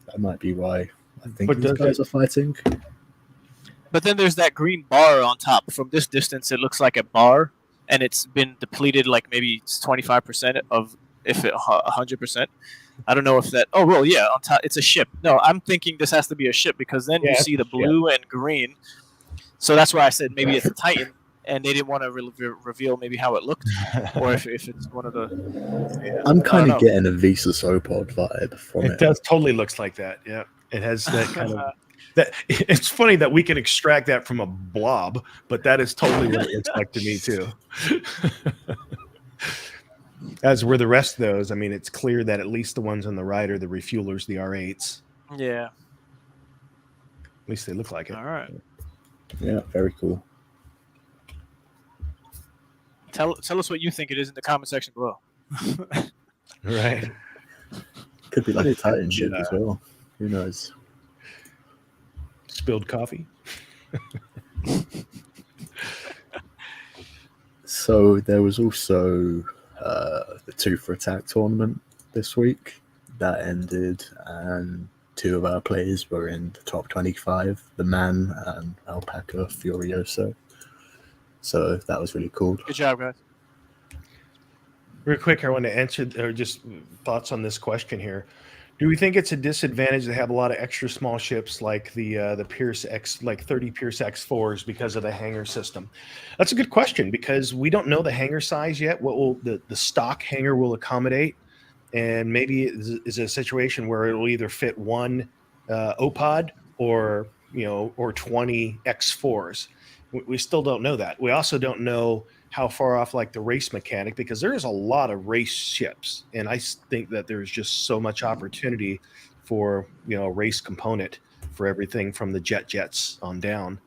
that might be why I think these guys are fighting. But then there's that green bar on top. From this distance, it looks like a bar, and it's been depleted like maybe 25% of, if it 100%. I don't know if that. Oh well, yeah. On top, it's a ship. No, I'm thinking this has to be a ship, because then you see the blue and green. So that's why I said maybe it's a Titan, and they didn't want to reveal maybe how it looked, or if it's one of the. I'm kind of getting a Visa Sopod vibe from it. It does totally looks like that. Yeah, it has that kind of. That it's funny that we can extract that from a blob, but that is totally what it looks like to me too. As were the rest of those. I mean, it's clear that at least the ones on the right are the refuelers, the R8s. Yeah. At least they look like it. All right. Yeah, very cool. Tell us what you think it is in the comment section below. Right. Could be like a Titan ship as well. Who knows? Spilled coffee. So there was also the 2 for Attack tournament this week that ended, and 2 of our players were in the top 25, the Man and Alpaca Furioso. So that was really cool. Good job, guys. Real quick, I want to answer or just thoughts on this question here. Do we think it's a disadvantage to have a lot of extra small ships like the Pierce X, like 30 Pierce X4s because of the hangar system? That's a good question because we don't know the hangar size yet. What will the stock hangar will accommodate? And maybe is a situation where it will either fit one OPOD or 20 X4s. We still don't know that. We also don't know how far off like the race mechanic, because there is a lot of race ships, and I think that there's just so much opportunity for a race component for everything from the jets on down.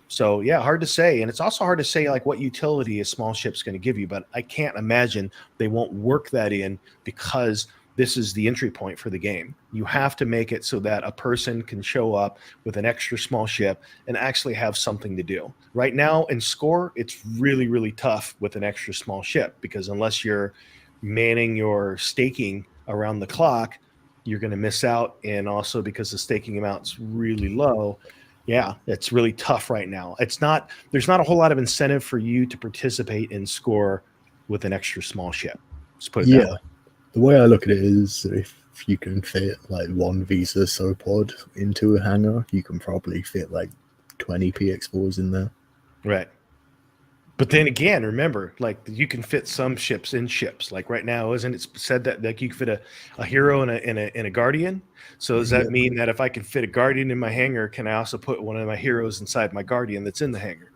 So yeah, hard to say, and it's also hard to say like what utility a small ship's going to give you. But I can't imagine they won't work that in because this is the entry point for the game. You have to make it so that a person can show up with an extra small ship and actually have something to do. Right now in Score, it's really, really tough with an extra small ship because unless you're manning your staking around the clock, you're going to miss out. And also because the staking amount's really low, yeah, it's really tough right now. There's not a whole lot of incentive for you to participate in Score with an extra small ship. Let's put it that way. The way I look at it is if you can fit like one Visa Sopod into a hangar, you can probably fit like 20 PX4s in there. Right. But then again, remember, like you can fit some ships in ships. Like right now, isn't it said that like you can fit a hero and a guardian? So does that mean that if I can fit a guardian in my hangar, can I also put one of my heroes inside my guardian that's in the hangar?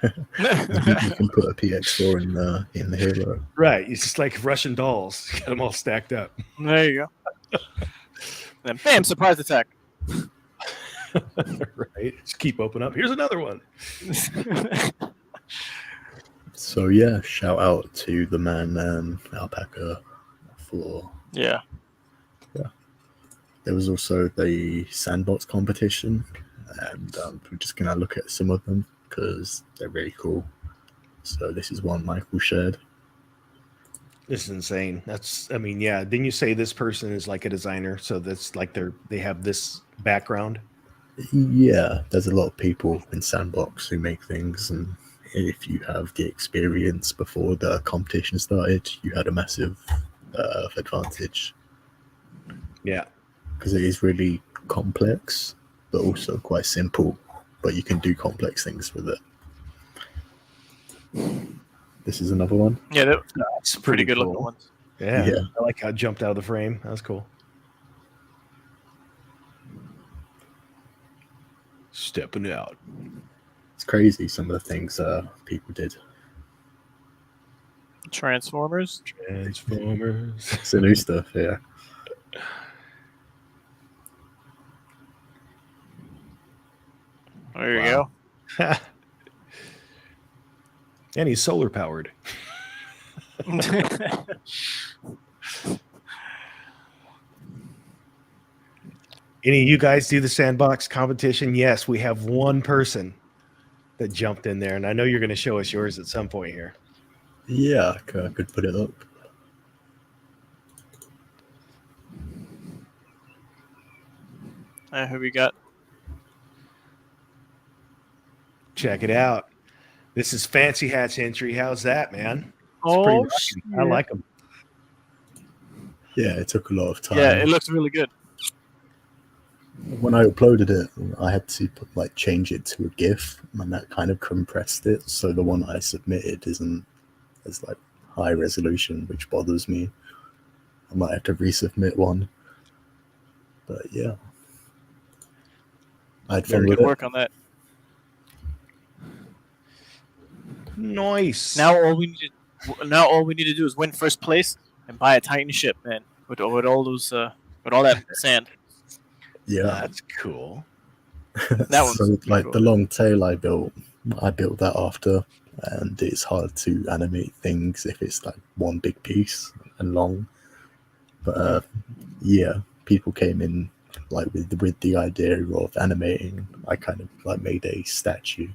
You can put a PX4 in the hero. Right. It's just like Russian dolls. Get them all stacked up. There you go. Then bam, surprise attack. Right. Just keep opening up. Here's another one. So yeah, shout out to the man Alpaca for Yeah. There was also the sandbox competition, and we're just gonna look at some of them because they're really cool. So this is one Michael shared. This is insane. Yeah. Didn't you say this person is like a designer? So that's like they have this background. Yeah, there's a lot of people in Sandbox who make things, and if you have the experience before the competition started, you had a massive advantage. Yeah. Because it is really complex, but also quite simple, but you can do complex things with it. This is another one. Yeah, that's pretty good cool. looking ones. Yeah. I like how it jumped out of the frame. That was cool. Stepping out. It's crazy some of the things people did. Transformers. It's the new stuff, yeah. There you go. And he's solar powered. Any of you guys do the sandbox competition? Yes, we have one person that jumped in there, and I know you're going to show us yours at some point here. Yeah, I could put it up. Who we got? Check it out. This is Fancy Hat's entry. How's that, man? Oh, I like them. Yeah, it took a lot of time. Yeah, it looks really good. When I uploaded it, I had to change it to a GIF, and that kind of compressed it. So the one I submitted isn't as high resolution, which bothers me. I might have to resubmit one. But yeah, I had fun with it. Work on that. Nice. Now all we need to do is win first place and buy a Titan ship, man. With all those with all that sand. Yeah, that's cool. That one's so cool. The long tail I built that after, and it's hard to animate things if it's one big piece and long. But yeah, people came in with the idea of animating. I kind of made a statue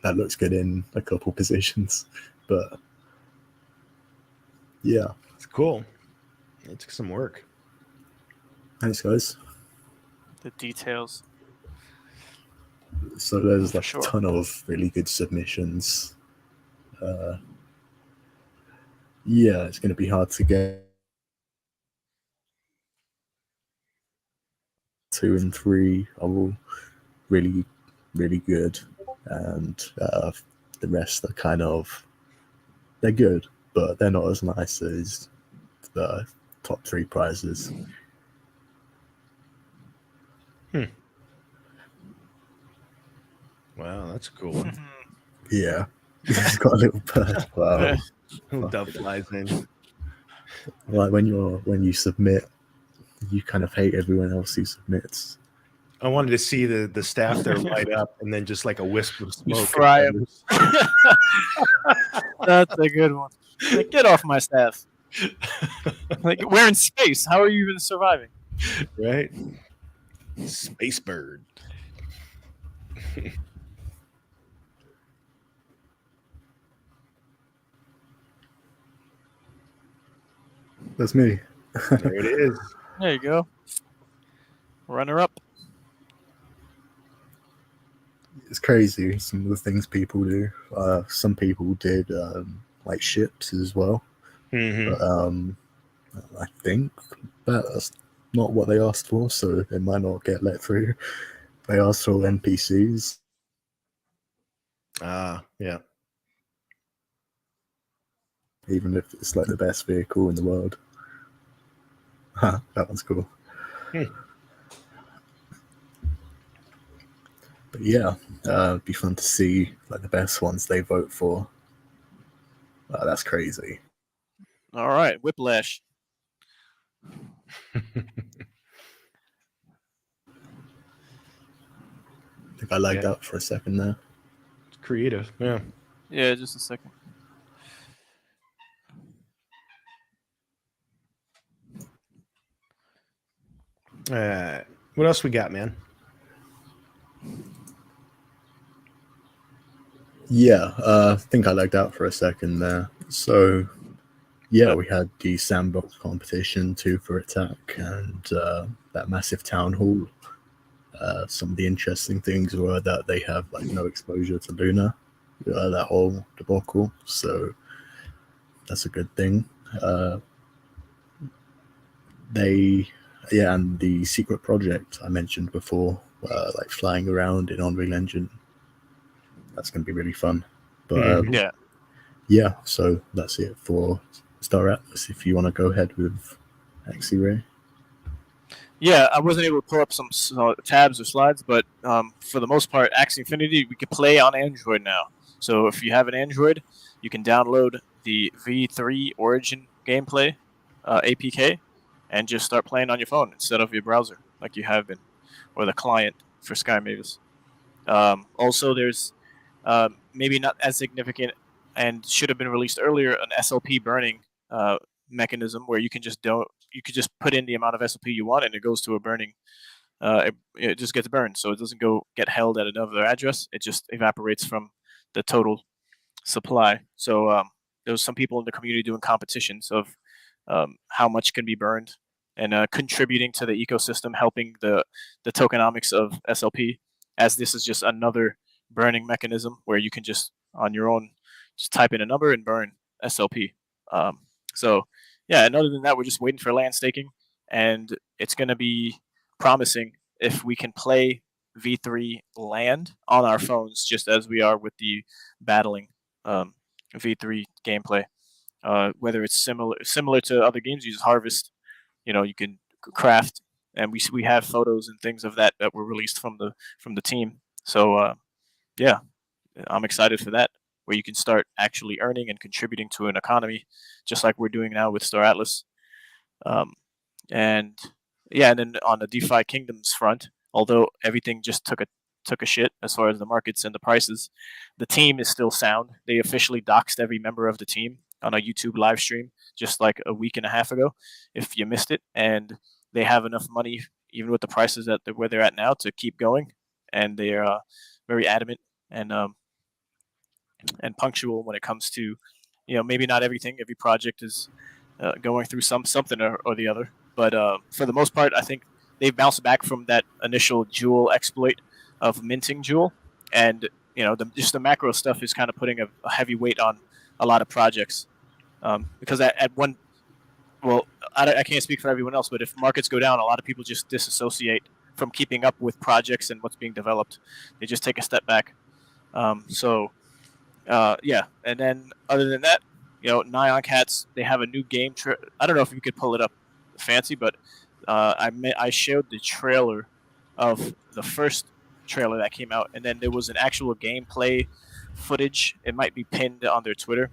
that looks good in a couple positions, but yeah, it's cool. It took some work. Thanks, guys. The details. So there's a ton of really good submissions. yeah, it's going to be hard to get 2 and 3 are all really, really good, and the rest are kind of, they're good, but they're not as nice as the top 3 prizes. Wow, that's a cool one. Yeah, it's got a little bird. Wow, Dove flies in. like when you submit, you kind of hate everyone else who submits. I wanted to see the staff there light up, and then just like a wisp of smoke. Fry 'em. That's a good one. Like, get off my staff. Like, we're in space. How are you even surviving? Right? Space bird. That's me. There it is. There you go. Runner up. It's crazy some of the things people do. Some people did like ships as well. Mm-hmm. But I think that's not what they asked for, so they might not get let through. They asked for NPCs. Yeah. Even if it's like the best vehicle in the world. That one's cool. But yeah, it'd be fun to see like the best ones they vote for. That's crazy. All right, Whiplash. I think I lagged out for a second there. It's creative. Yeah. Yeah, just a second. What else we got, man? Yeah, I think I lagged out for a second there. So, yeah, we had the sandbox competition, 2 for Attack, and that massive town hall. Some of the interesting things were that they have like no exposure to Luna, that whole debacle. So that's a good thing. And the secret project I mentioned before, like flying around in Unreal Engine. That's going to be really fun. But yeah, so that's it for Star Atlas. If you want to go ahead with Axie-Ray. Yeah, I wasn't able to pull up some tabs or slides, but for the most part, Axie Infinity, we can play on Android now. So if you have an Android, you can download the V3 Origin gameplay APK and just start playing on your phone instead of your browser, like you have been, or the client for Sky Mavis. Also, there's maybe not as significant and should have been released earlier, an SLP burning mechanism where you could just put in the amount of SLP you want and it goes to a burning. It just gets burned, so it doesn't get held at another address. It just evaporates from the total supply. So there was some people in the community doing competitions of how much can be burned and contributing to the ecosystem, helping the tokenomics of SLP, as this is just another burning mechanism where you can just on your own just type in a number and burn SLP. So yeah, and other than that, we're just waiting for land staking, and it's going to be promising if we can play V3 land on our phones, just as we are with the battling V3 gameplay. Whether it's similar to other games, you just harvest. You can craft, and we have photos and things of that were released from the team. So yeah, I'm excited for that, where you can start actually earning and contributing to an economy, just like we're doing now with Star Atlas. And then on the DeFi Kingdoms front, although everything just took a shit as far as the markets and the prices, the team is still sound. They officially doxed every member of the team on a YouTube live stream just like a week and a half ago, if you missed it. And they have enough money, even with the prices where they're at now, to keep going. And they are very adamant and punctual when it comes to, maybe not every project is going through something or the other. But for the most part, I think they've bounced back from that initial Jewel exploit of minting Jewel. And, just the macro stuff is kind of putting a heavy weight on a lot of projects. because at one, well, I can't speak for everyone else, but if markets go down, a lot of people just disassociate from keeping up with projects and what's being developed. They just take a step back. Yeah, and then other than that, Nyan Cats, they have a new game. I don't know if you could pull it up fancy, but I showed the trailer of the first trailer that came out, and then there was an actual gameplay footage. It might be pinned on their Twitter,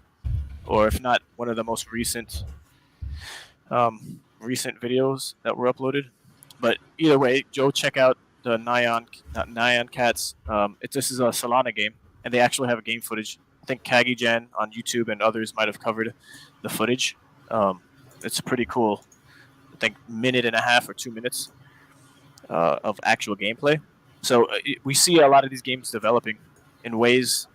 or if not, one of the most recent videos that were uploaded. But either way, Joe, check out the Nyan Cats. This is a Solana game, and they actually have a game footage. I think Kagi-Jan on YouTube and others might have covered the footage. It's pretty cool. I think minute and a half or 2 minutes of actual gameplay. So we see a lot of these games developing in ways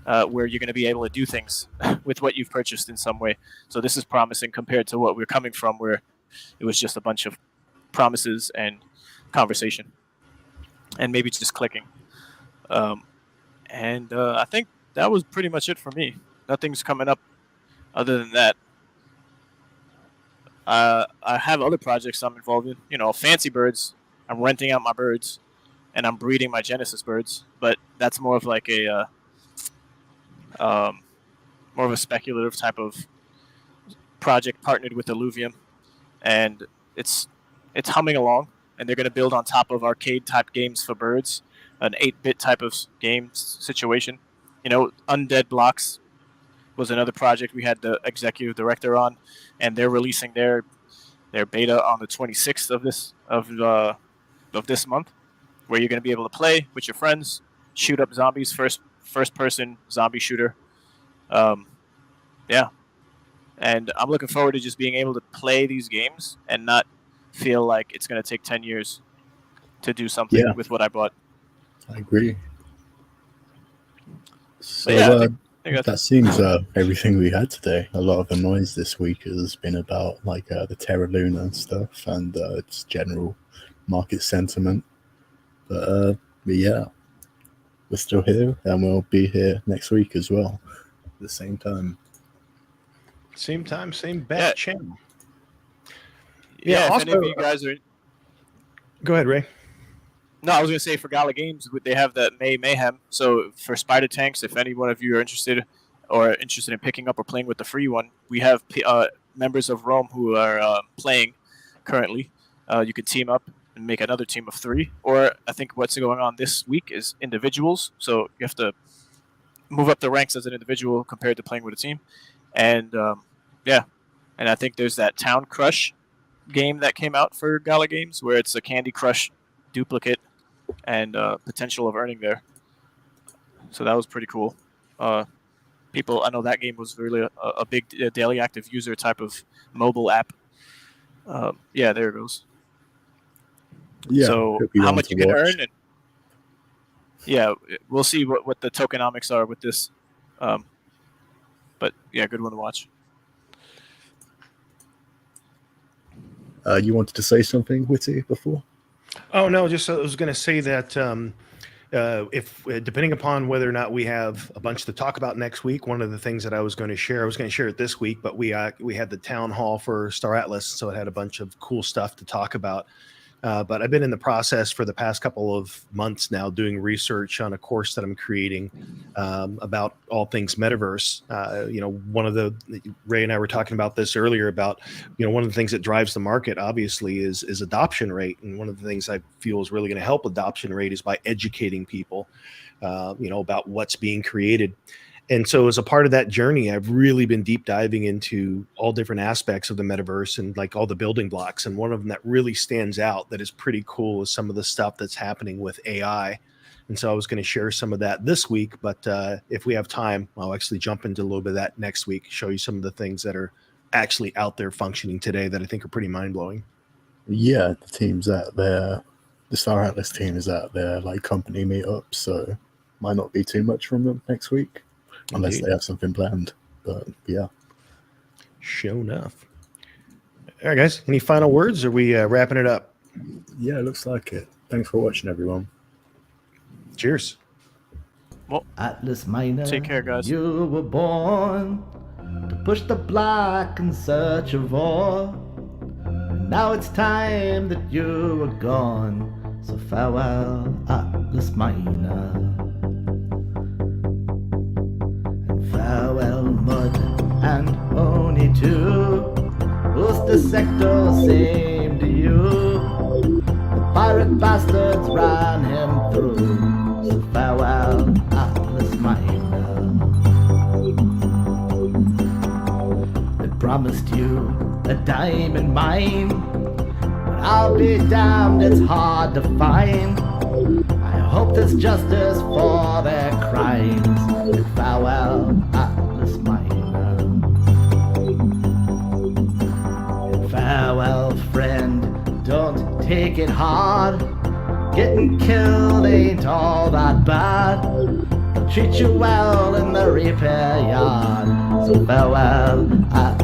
where you're going to be able to do things with what you've purchased in some way. So this is promising compared to what we're coming from, where it was just a bunch of promises and conversation and maybe just clicking. I think that was pretty much it for me. Nothing's coming up other than that. I have other projects I'm involved in. Fancy birds. I'm renting out my birds, and I'm breeding my Genesis birds. But that's more of like a speculative type of project partnered with Illuvium, and it's humming along. And they're going to build on top of arcade type games for birds, an 8-bit type of game situation. Undead Blocks was another project we had the executive director on, and they're releasing their beta on the 26th of this month, where you're going to be able to play with your friends, shoot up zombies, first person zombie shooter. Yeah, and I'm looking forward to just being able to play these games and not feel like it's going to take 10 years to do something with what I bought. I agree. So yeah, I think that seems everything we had today. A lot of the noise this week has been about the Terra Luna stuff and just general market sentiment. But yeah, we're still here, and we'll be here next week as well, at the same time. Same time, same bat channel. Yeah, also, if any of you guys are... Go ahead, Ray. No, I was going to say for Gala Games, they have that May Mayhem. So for Spider Tanks, if any one of you are interested in picking up or playing with the free one, we have members of Rome who are playing currently. You could team up and make another team of 3. Or I think what's going on this week is individuals. So you have to move up the ranks as an individual compared to playing with a team. And and I think there's that Town Crush game that came out for Gala Games where it's a Candy Crush duplicate and potential of earning there. So that was pretty cool. I know that game was really a big daily active user type of mobile app. Yeah, there it goes. Yeah. So how much you can earn, and we'll see what the tokenomics are with this. But yeah, good one to watch. You wanted to say something, Witty, before? Oh no, just I was going to say that if depending upon whether or not we have a bunch to talk about next week, one of the things that I was going to share it this week, but we had the town hall for Star Atlas, so it had a bunch of cool stuff to talk about. But I've been in the process for the past couple of months now doing research on a course that I'm creating about all things metaverse. Ray and I were talking about this earlier about, one of the things that drives the market obviously is adoption rate. And one of the things I feel is really going to help adoption rate is by educating people, about what's being created. And so as a part of that journey, I've really been deep diving into all different aspects of the metaverse and all the building blocks. And one of them that really stands out that is pretty cool is some of the stuff that's happening with AI. And so I was going to share some of that this week, but if we have time, I'll actually jump into a little bit of that next week, show you some of the things that are actually out there functioning today that I think are pretty mind-blowing. Yeah, the team's out there. The Star Atlas team is out there, company meetups, so might not be too much from them next week. Unless they have something planned. But yeah. Sure enough. All right, guys. Any final words? Or are we wrapping it up? Yeah, it looks like it. Thanks for watching, everyone. Cheers. Well, Atlas Miner, take care, guys. You were born to pushed the block in search of ore. Now it's time that you are gone, so farewell, Atlas Miner. And farewell, Mud and Oni too. Who's the sector same to you? The pirate bastards ran him through, so farewell, Atlas Miner. They promised you a diamond mine, but I'll be damned, it's hard to find. I hope there's justice for their crimes, and farewell, Atlas Miner. And farewell, friend, don't take it hard. Getting killed ain't all that bad. I'll treat you well in the repair yard, so farewell, Atlas